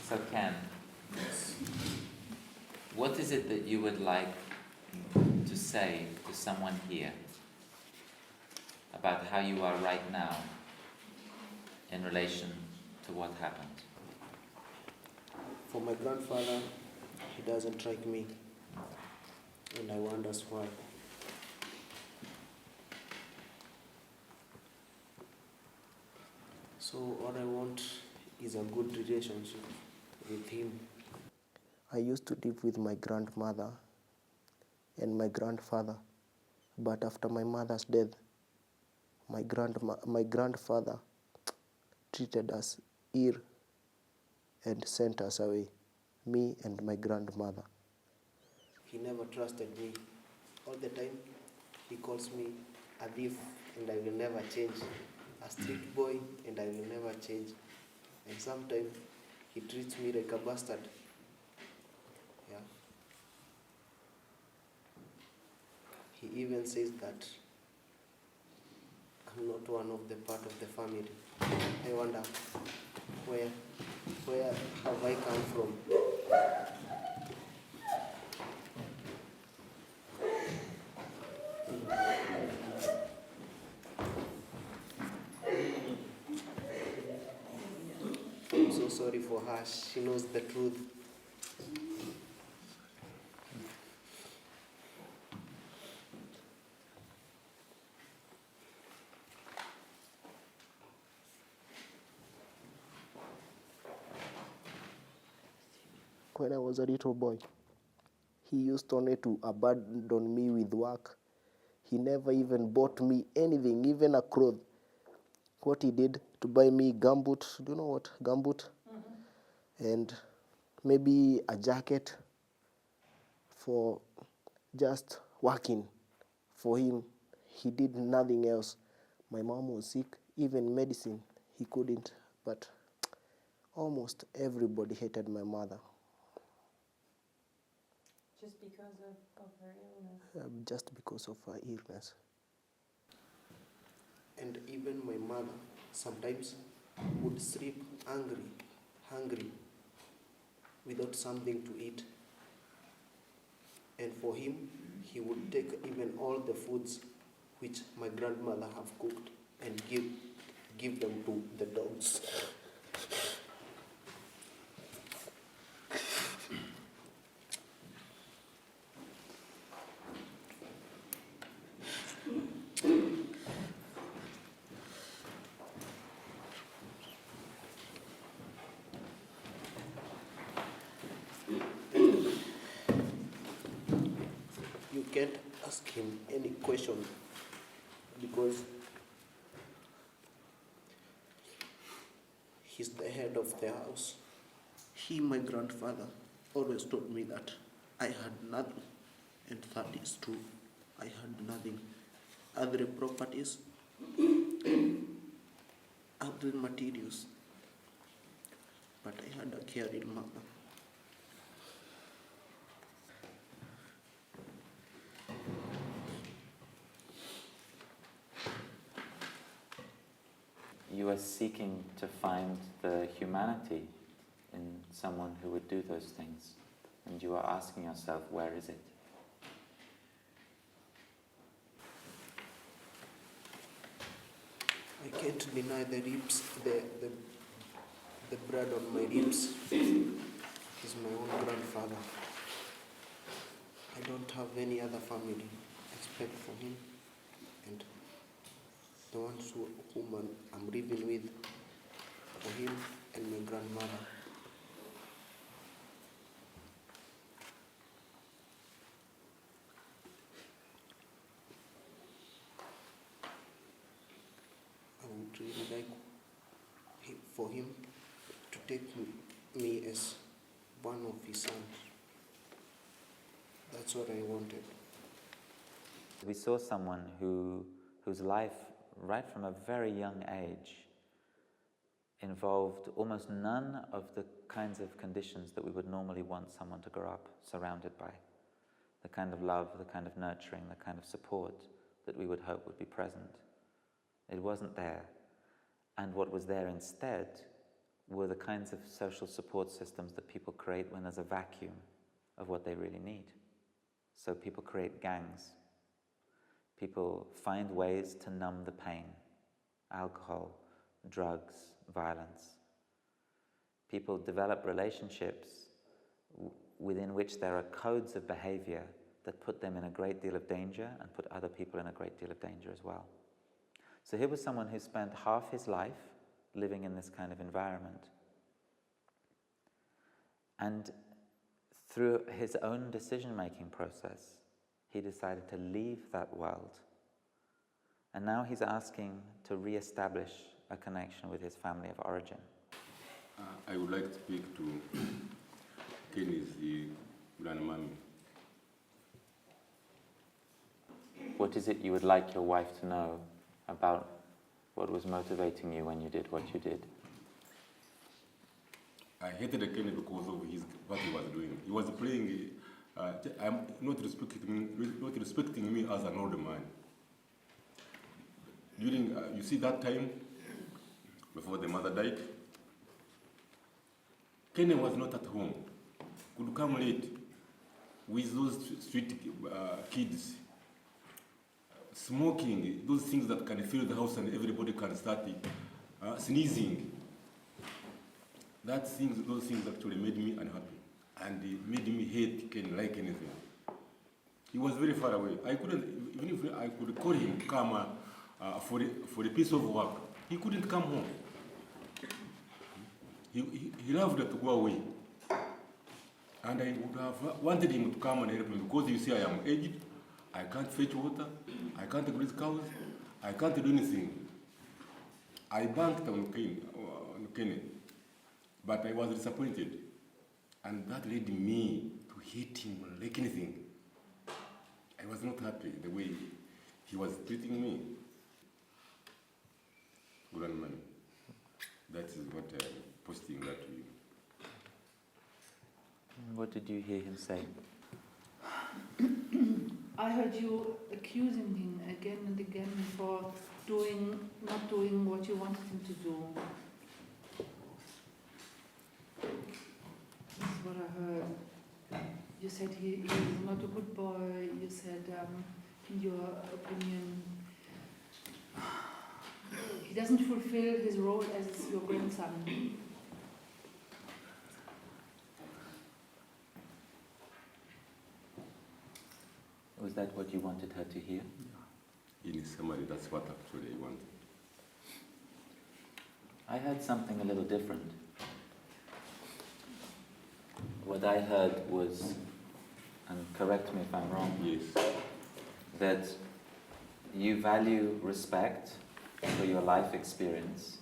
So Ken, what is it that you would like to say to someone here about how you are right now in relation to what happened? For my grandfather, he doesn't like me, and I wonder why. So all I want is a good relationship with him. I used to live with my grandmother and my grandfather, but after my mother's death, my grandfather treated us ill and sent us away, me and my grandmother. He never trusted me. All the time, he calls me a thief, and I will never change. A street boy, and I will never change. And sometimes, he treats me like a bastard. Yeah. He even says that I'm not one of the part of the family. I wonder, where have I come from? I'm so sorry for her. She knows the truth. When I was a little boy, he used only to abandon me with work. He never even bought me anything, even a cloth. What he did to buy me gumboot, do you know what gumboot? Mm-hmm. And maybe a jacket for just working for him. He did nothing else. My mom was sick, even medicine he couldn't, but almost everybody hated my mother. Just because of her illness? Just because of her illness. And even my mother sometimes would sleep hungry, without something to eat. And for him, he would take even all the foods which my grandmother have cooked and give them to the dogs. You can't ask him any question because he's the head of the house. He, my grandfather, always told me that I had nothing, and that is true. I had nothing. Other properties, other materials, but I had a caring mother. You are seeking to find the humanity in someone who would do those things, and you are asking yourself, where is it? I can't deny the ribs, the blood on my ribs is my own grandfather. I don't have any other family except for him and the ones whom I'm living with, for him and my grandmother. I would really like for him to take me as one of his sons. That's what I wanted. We saw someone whose life, right from a very young age, involved almost none of the kinds of conditions that we would normally want someone to grow up surrounded by. The kind of love, the kind of nurturing, the kind of support that we would hope would be present. It wasn't there. And what was there instead were the kinds of social support systems that people create when there's a vacuum of what they really need. So people create gangs. People find ways to numb the pain. Alcohol, drugs, violence. People develop relationships within which there are codes of behavior that put them in a great deal of danger and put other people in a great deal of danger as well. So here was someone who spent half his life living in this kind of environment. And through his own decision-making process, he decided to leave that world. And now he's asking to re-establish a connection with his family of origin. I would like to speak to Kenny's grandmommy. What is it you would like your wife to know about what was motivating you when you did what you did? I hated Kenny because of what he was doing. He was playing, I'm not respecting me as an older man. During, you see that time, before the mother died, Kenny was not at home. Could come late with those street kids, smoking, those things that can fill the house and everybody can start sneezing. Those things actually made me unhappy, and it made me hate Kenny like anything. He was very far away. I couldn't, even if I could call him to come for a piece of work, he couldn't come home. He loved to go away. And I would have wanted him to come and help me because you see I am aged, I can't fetch water, I can't graze cows, I can't do anything. I banked on Kenny, but I was disappointed. And that led me to hate him like anything. I was not happy the way he was treating me. Grandman, that is what I'm posting that to you. What did you hear him say? I heard you accusing him again and again for not doing what you wanted him to do. That's what I heard. You said he is not a good boy. You said, in your opinion, he doesn't fulfill his role as your grandson. Was that what you wanted her to hear? In summary, that's what actually I wanted. I heard something a little different. What I heard was, and correct me if I'm wrong, yes, that you value respect for your life experience,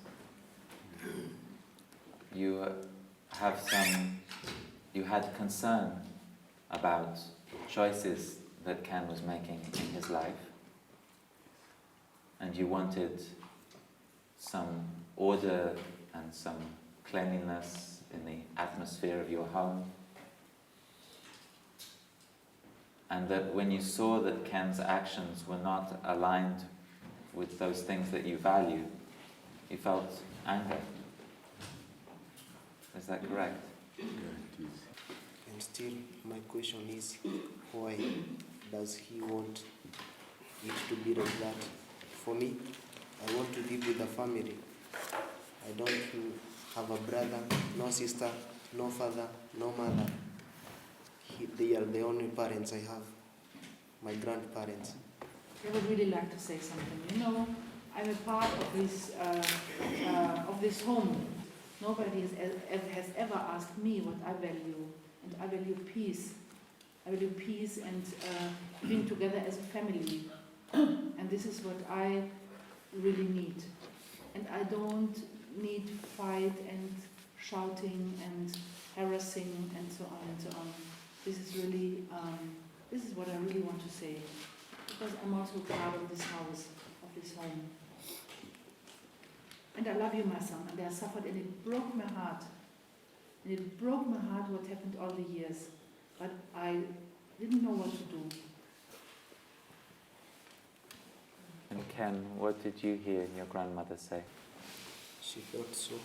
you had concern about choices that Ken was making in his life, and you wanted some order and some cleanliness in the atmosphere of your home. And that when you saw that Ken's actions were not aligned with those things that you value, you felt anger. Is that correct? And still, my question is, why does he want it to be like that? For me, I want to live with a family. I don't have a brother, no sister, no father, no mother. They are the only parents I have, my grandparents. I would really like to say something. You know, I'm a part of this home. Nobody has ever asked me what I value, and I value peace. I value peace and being together as a family. And this is what I really need. And I don't need fight and shouting and harassing and so on and so on. This is really, this is what I really want to say. Because I'm also proud of this house, of this home. And I love you, my son, and I suffered, and it broke my heart. And it broke my heart what happened all the years. But I didn't know what to do. And Ken, what did you hear your grandmother say? She felt so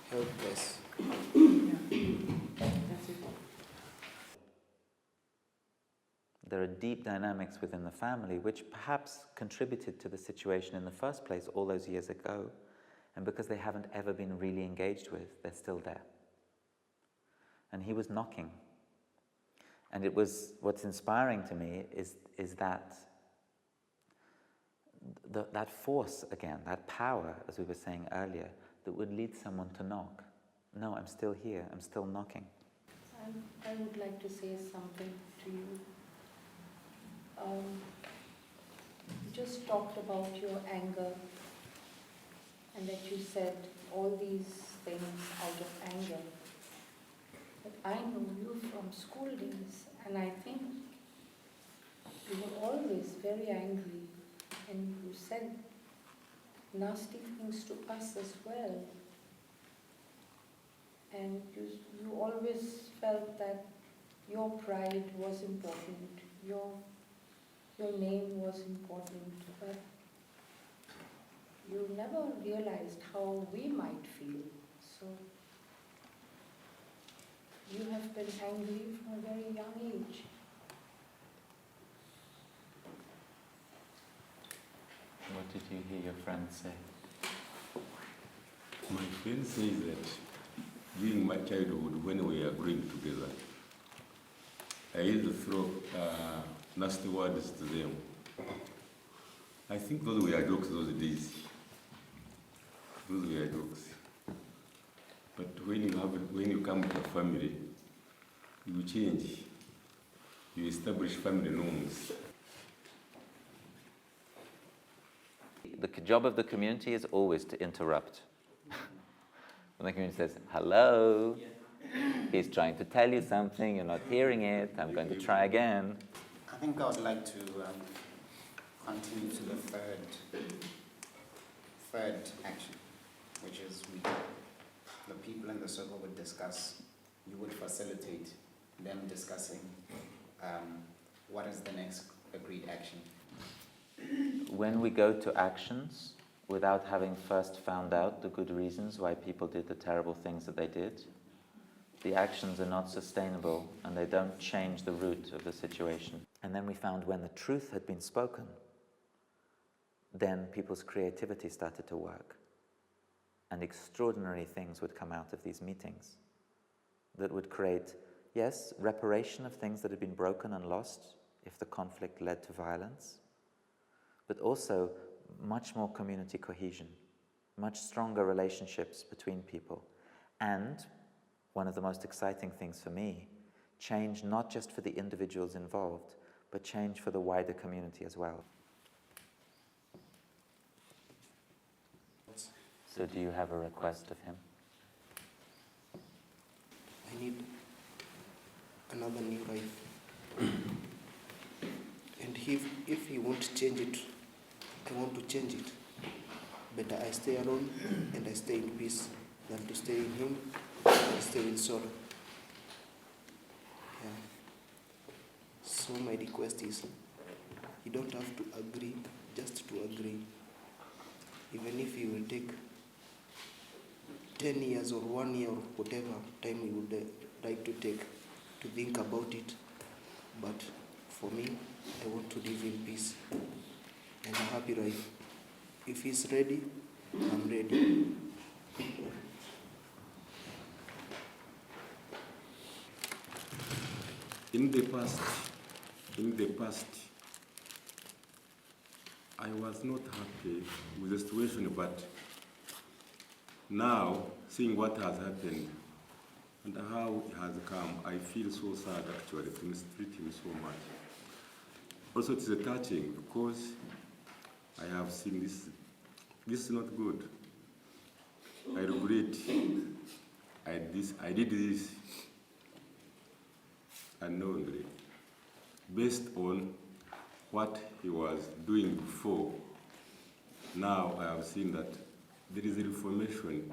helpless. That's it. There are deep dynamics within the family which perhaps contributed to the situation in the first place all those years ago, and because they haven't ever been really engaged with, they're still there. And he was knocking. And it was, what's inspiring to me is that that force again, that power, as we were saying earlier, that would lead someone to knock. No, I'm still here, I'm still knocking. I would like to say something to you. You just talked about your anger, and that you said all these things out of anger. But I know you from school days, and I think you were always very angry, and you said nasty things to us as well. And you always felt that your pride was important, your name was important, but you never realized how we might feel. So you have been angry from a very young age. What did you hear your friend say? My friend says that during my childhood, when we were growing together, I used to throw nasty words to them. I think those were jokes those days. Those were jokes. But when you come to a family, you change. You establish family norms. The job of the community is always to interrupt. When the community says, hello, he's trying to tell you something, you're not hearing it, I'm going to try again. I think I would like to continue to the third action, which is the people in the circle would discuss, you would facilitate them discussing what is the next agreed action. When we go to actions without having first found out the good reasons why people did the terrible things that they did, the actions are not sustainable and they don't change the root of the situation. And then we found when the truth had been spoken, then people's creativity started to work. And extraordinary things would come out of these meetings that would create, yes, reparation of things that had been broken and lost if the conflict led to violence, but also much more community cohesion, much stronger relationships between people, and one of the most exciting things for me, change not just for the individuals involved, but change for the wider community as well. So do you have a request of him? I need another new life. And if he won't change it, I want to change it. Better I stay alone and I stay in peace than to stay in him and stay in sorrow. Yeah. So my request is, you don't have to agree just to agree. Even if you will take 10 years or 1 year or whatever time you would like to take to think about it. But for me, I want to live in peace and a happy life. If he's ready, I'm ready. In the past, I was not happy with the situation, but now, seeing what has happened and how it has come, I feel so sad actually to mistreat him so much. Also, it is a touching because I have seen this. This is not good. I regret I did this unknowingly, based on what he was doing before. Now I have seen that there is a reformation,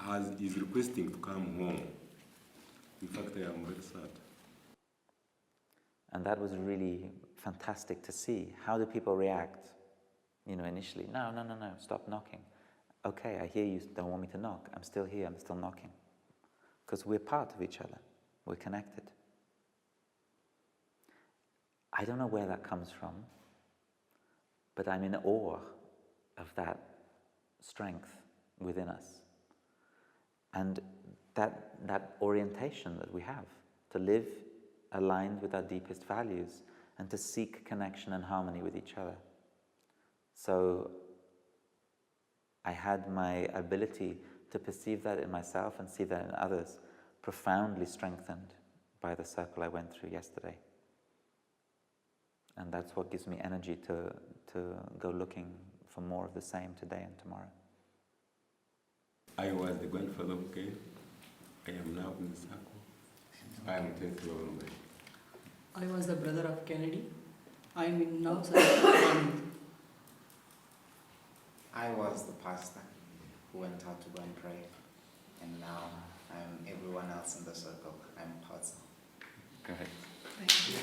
as is requesting to come home. In fact, I am very sad. And that was really fantastic to see. How do people react? Initially, no, stop knocking. Okay, I hear you don't want me to knock. I'm still here, I'm still knocking. Because we're part of each other. We're connected. I don't know where that comes from, but I'm in awe of that strength within us. And that orientation that we have to live aligned with our deepest values and to seek connection and harmony with each other. So I had my ability to perceive that in myself and see that in others profoundly strengthened by the circle I went through yesterday. And that's what gives me energy to go looking for more of the same today and tomorrow. I was the grandfather of Cain. I am now in the circle. I am 21. I was the brother of Kennedy. I am in now. I was the pastor who went out to go and pray, and now I'm everyone else in the circle. I'm part. Correct. Thank you.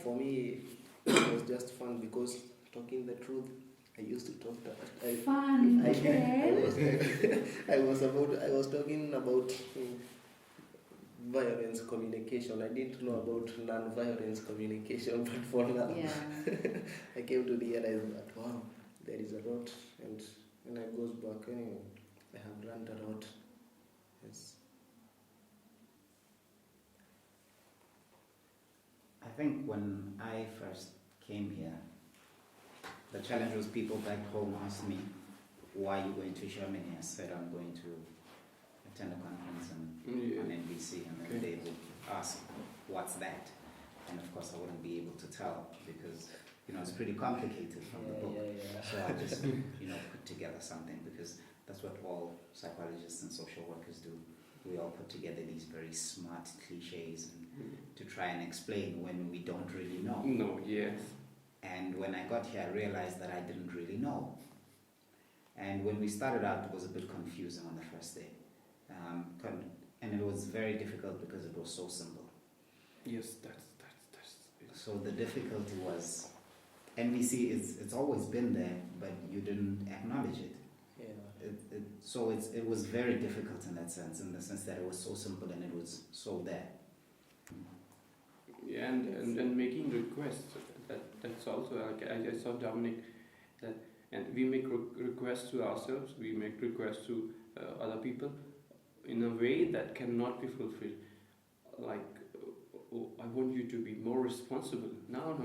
For me, it was just fun because talking the truth, I used to talk that. I was talking about violence communication. I didn't know about non-violence communication, but for now, I came to realize that wow, there is a lot, and when I goes back, anyway, I have learned a lot. Yes. I think when I first came here, the challenge was people back home asked me, why are you going to Germany? I said, I'm going to attend a conference on NVC, and then they would ask, what's that? And of course I wouldn't be able to tell because it's pretty complicated from the book. So I just put together something because that's what all psychologists and social workers do. we all put together these very smart cliches to try and explain when we don't really know. No, yes. And when I got here, I realized that I didn't really know. And when we started out, it was a bit confusing on the first day. And it was very difficult because it was so simple. Yes, that's So the difficulty was, NVC, it's always been there, but you didn't acknowledge it. Yeah. So it was very difficult in that sense, in the sense that it was so simple and it was so there. Yeah, and making requests, that's also, like I saw Dominic, that, and we make requests to ourselves, we make requests to other people in a way that cannot be fulfilled. Like, oh, I want you to be more responsible. No,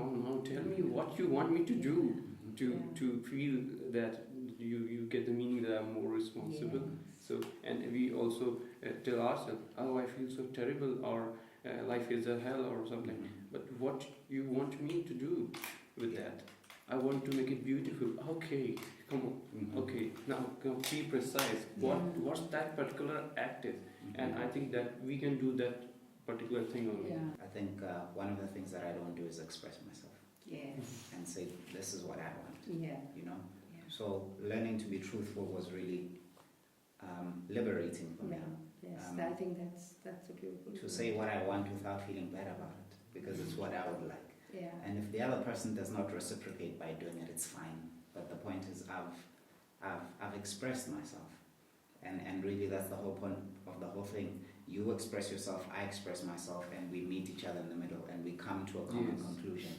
tell me what you want me to do to feel that you get the meaning that I'm more responsible. Yes. So, and we also tell ourselves, oh, I feel so terrible, or life is a hell or something. But what you want me to do with that? I want to make it beautiful. Okay, come on. Okay, now be precise. What's that particular act is? And I think that we can do that particular thing only. I think one of the things that I don't do is express myself. Yes. And say, this is what I want. Yeah. You know? Yeah. So learning to be truthful was really liberating for me. Yes, I think that's a beautiful to say what I want without feeling bad about it, because it's what I would like. Yeah. And if the other person does not reciprocate by doing it, it's fine. But the point is, I've expressed myself, and really that's the whole point of the whole thing. You express yourself, I express myself, and we meet each other in the middle, and we come to a common conclusion.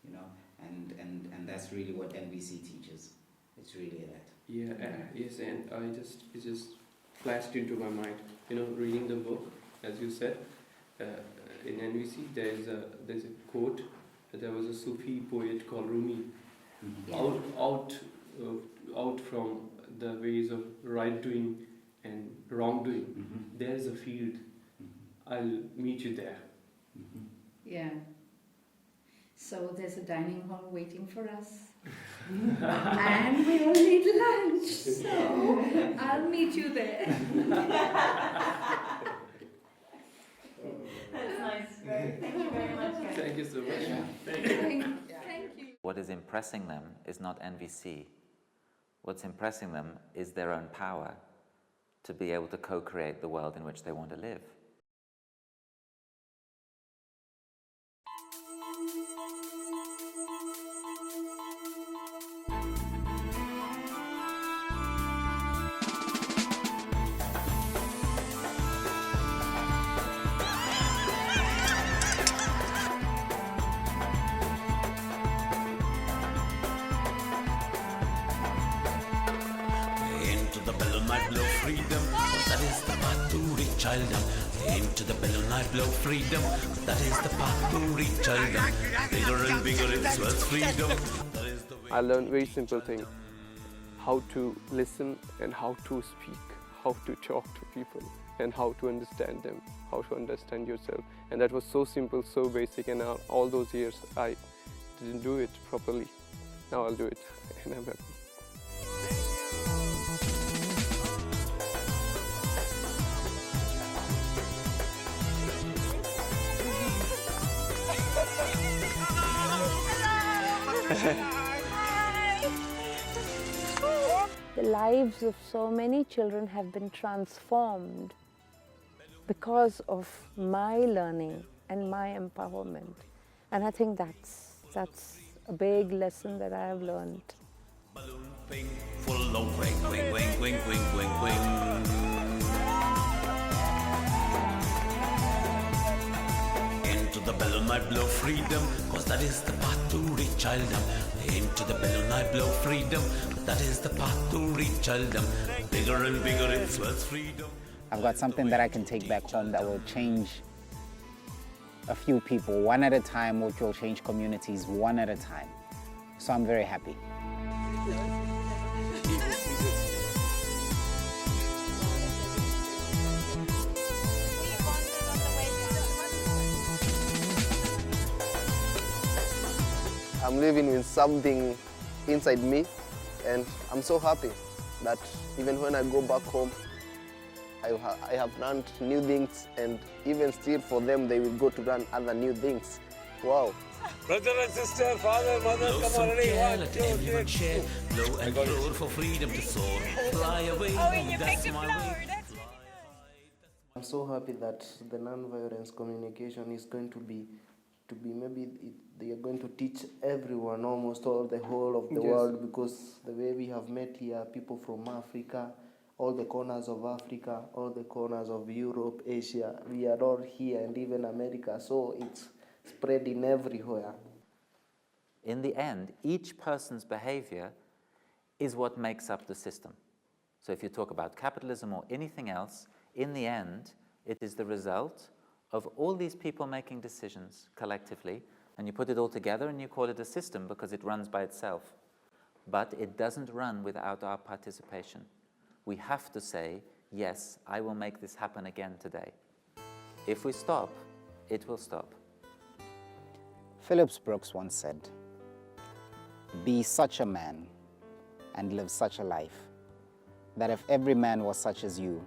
You know, and that's really what NVC teaches. It's really that. Yeah. Yes, and it just flashed into my mind. You know, reading the book, as you said, in NVC there's a quote. There was a Sufi poet called Rumi. Out from the ways of right doing and wrongdoing, there's a field. I'll meet you there. Yeah. So there's a dining hall waiting for us. And we all need lunch. So I'll meet you there. That's nice. Thank you very much. Thank you so much. Thank you. What is impressing them is not NVC. What's impressing them is their own power to be able to co-create the world in which they want to live. Freedom, that is the path to reach childhood. Into the balloon I blow freedom, that is the path to reach childhood. Bigger and bigger it swells freedom. I learned very simple thing: how to listen and how to speak, how to talk to people and how to understand them, how to understand yourself. And that was so simple, so basic, and all those years I didn't do it properly. Now I'll do it and I'm happy. The lives of so many children have been transformed because of my learning and my empowerment. And I think that's a big lesson that I have learned. Balloon ping, full of wing, wing, wing, wing, wing, wing, wing. Into the balloon I blow freedom, cause that is the path to reach childhood. Into the balloon I blow freedom, that is the path to reach childhood. Bigger and bigger it swells freedom. I've got something that I can take back home that will change a few people one at a time, which will change communities one at a time. So I'm very happy. I'm living with something inside me, and I'm so happy that even when I go back home, I have learned new things, and even still for them, they will go to learn other new things. Wow. Brother and sister, father, mother, come on, ready? 1, 2, 3. Blow and roar for freedom to soar. Fly away, that's my way. I'm so happy that the non-violence communication is going to be maybe they are going to teach everyone, almost all the whole of the world, because the way we have met here, people from Africa, all the corners of Africa, all the corners of Europe, Asia, we are all here, and even America, so it's spreading everywhere. In the end, each person's behavior is what makes up the system. So if you talk about capitalism or anything else, in the end, it is the result of all these people making decisions collectively, and you put it all together and you call it a system because it runs by itself. But it doesn't run without our participation. We have to say, yes, I will make this happen again today. If we stop, it will stop. Phillips Brooks once said, "Be such a man and live such a life, that if every man was such as you,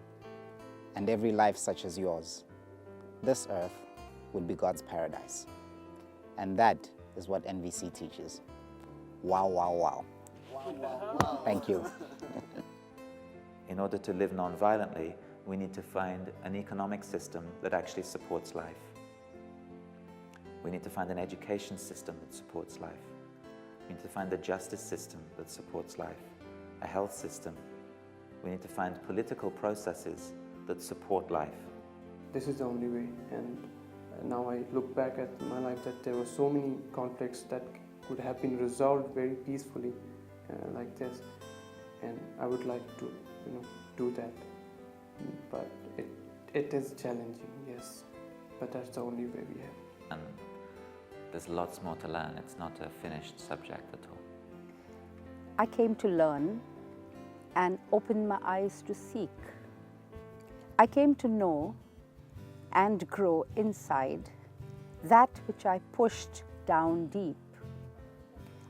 and every life such as yours, this earth would be God's paradise." And that is what NVC teaches. Wow, wow, wow. Thank you. In order to live non-violently, we need to find an economic system that actually supports life. We need to find an education system that supports life. We need to find a justice system that supports life, a health system. We need to find political processes that support life. This is the only way, and now I look back at my life that there were so many conflicts that could have been resolved very peacefully like this, and I would like to do that, but it is challenging, yes, but that's the only way we have. And there's lots more to learn. It's not a finished subject at all. I came to learn and open my eyes to seek. I came to know and grow inside that which I pushed down deep.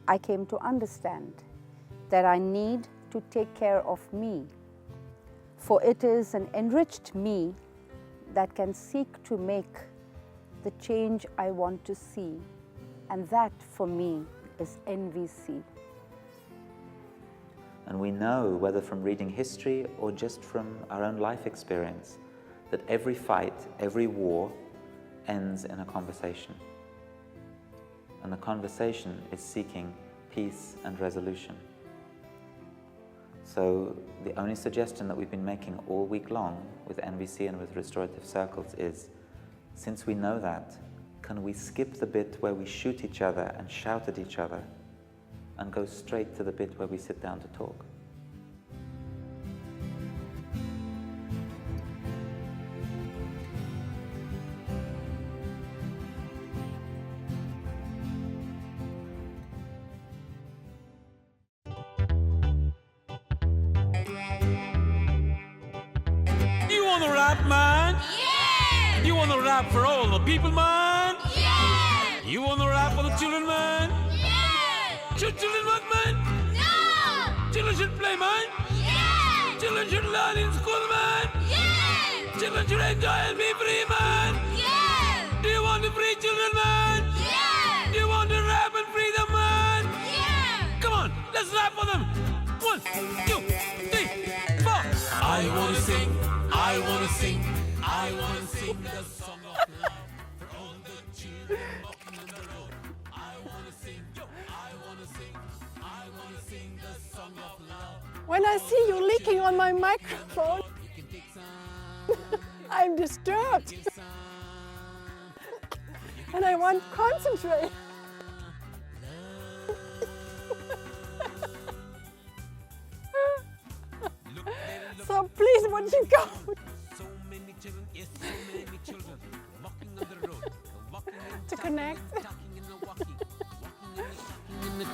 I came to understand that I need to take care of me, for it is an enriched me that can seek to make the change I want to see, and that for me is NVC. And we know, whether from reading history or just from our own life experience, that every fight, every war ends in a conversation. And the conversation is seeking peace and resolution. So the only suggestion that we've been making all week long with NVC and with restorative circles is, since we know that, can we skip the bit where we shoot each other and shout at each other and go straight to the bit where we sit down to talk? You wanna rap, man? Yeah! You wanna rap for all the people, man? Yeah! You wanna rap for the children, man? Yeah! Should children work, man? No! Children should play, man? Yeah! Children should learn in school, man? Yeah! Children should enjoy and be free, man? Yeah! Do you want to free children, man? Yeah! Do you want to rap and free them, man? Yeah! Come on, let's rap for them. 1, 2, 3, 4. I wanna sing, I wanna sing, I wanna sing the song of love for all the children walking on the road. I wanna sing, I wanna sing, I wanna sing the song of love. When I see you leaking on my microphone, I'm disturbed. And I want to concentrate. So please, would you go? So many children, yes, so many children walking on the road, walking and To connect. talking and walking,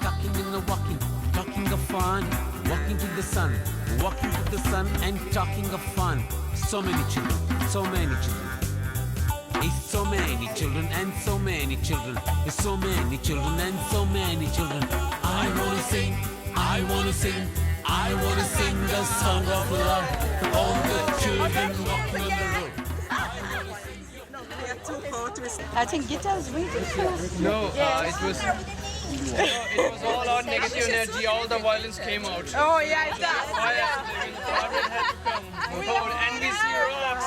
talking and walking, talking of fun, walking to the sun and talking of fun. So many children, so many children. It's so many children and so many children. It's so many children and so many children. I wanna sing, I wanna sing, I want to sing a song of love to all the children walking on the road. I think guitar is really close. No, it was all our negative energy. All the violence came out. Oh, yeah, it does. Arvind had to come. Oh, NVC rocks.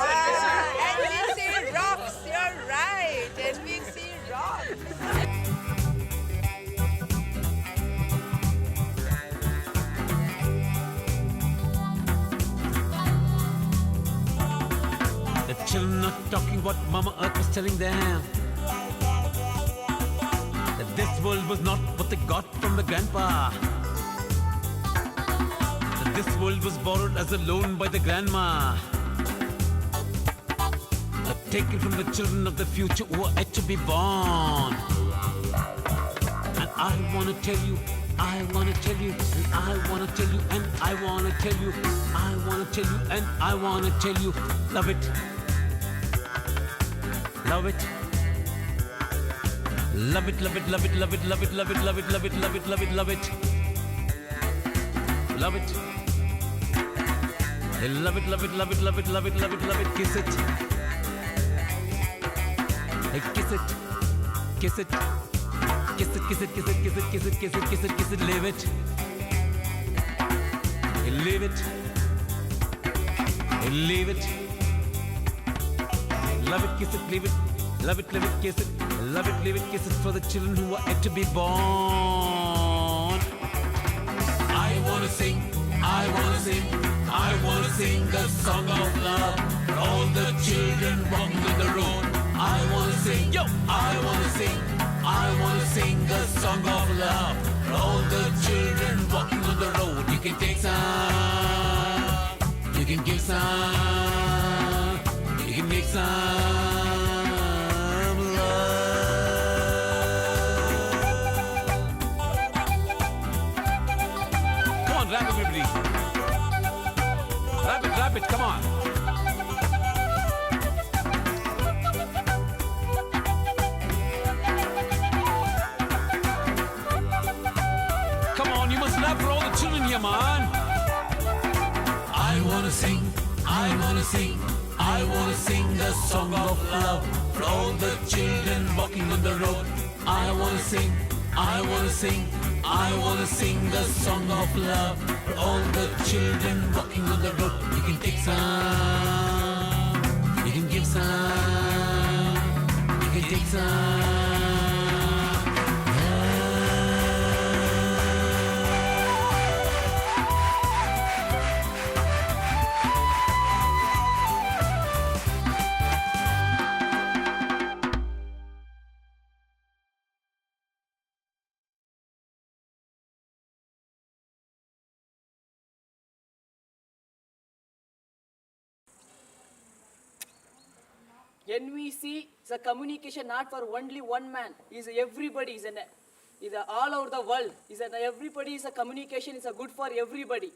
NVC rocks. You're right. NVC rocks. The children are talking what Mama Earth was telling them. That this world was not what they got from the grandpa. That this world was borrowed as a loan by the grandma. Taken from the children of the future who are yet to be born. And I want to tell you, I want to tell you, and I want to tell you, and I want to tell you, I want to tell you, and I want to tell you, love it. Love it. Love it, love it, love it, love it, love it, love it, love it, love it, love it, love it, love it. Love it. Love it, love it, love it, love it, love it, love it, love it, kiss it. Kiss it, kiss it, kiss it, kiss it, kiss it, kiss it, kiss it, kiss it, kiss it, kiss it, live it. Live it. Leave it. Love it, kiss it, leave it. Love it, live it, kiss it. Love it, leave it, kiss it for the children who are yet to be born. I wanna sing, I wanna sing, I wanna sing a song of love for all the children walking on the road. I wanna sing, yo, I wanna sing, I wanna sing a song of love for all the children walking on the road. You can take some, you can give some, you can make some. Rap everybody. Rap it, come on. Come on, you must rap for all the children here, man. I wanna sing, I wanna sing, I wanna sing a song of love for all the children walking on the road. I wanna sing, I wanna sing, I wanna sing a song of love for all the children walking on the road. You can take some, you can give some, you can take some. NVC is a communication not for only one man. Is everybody. Is all over the world. Is everybody is a communication. Is a good for everybody.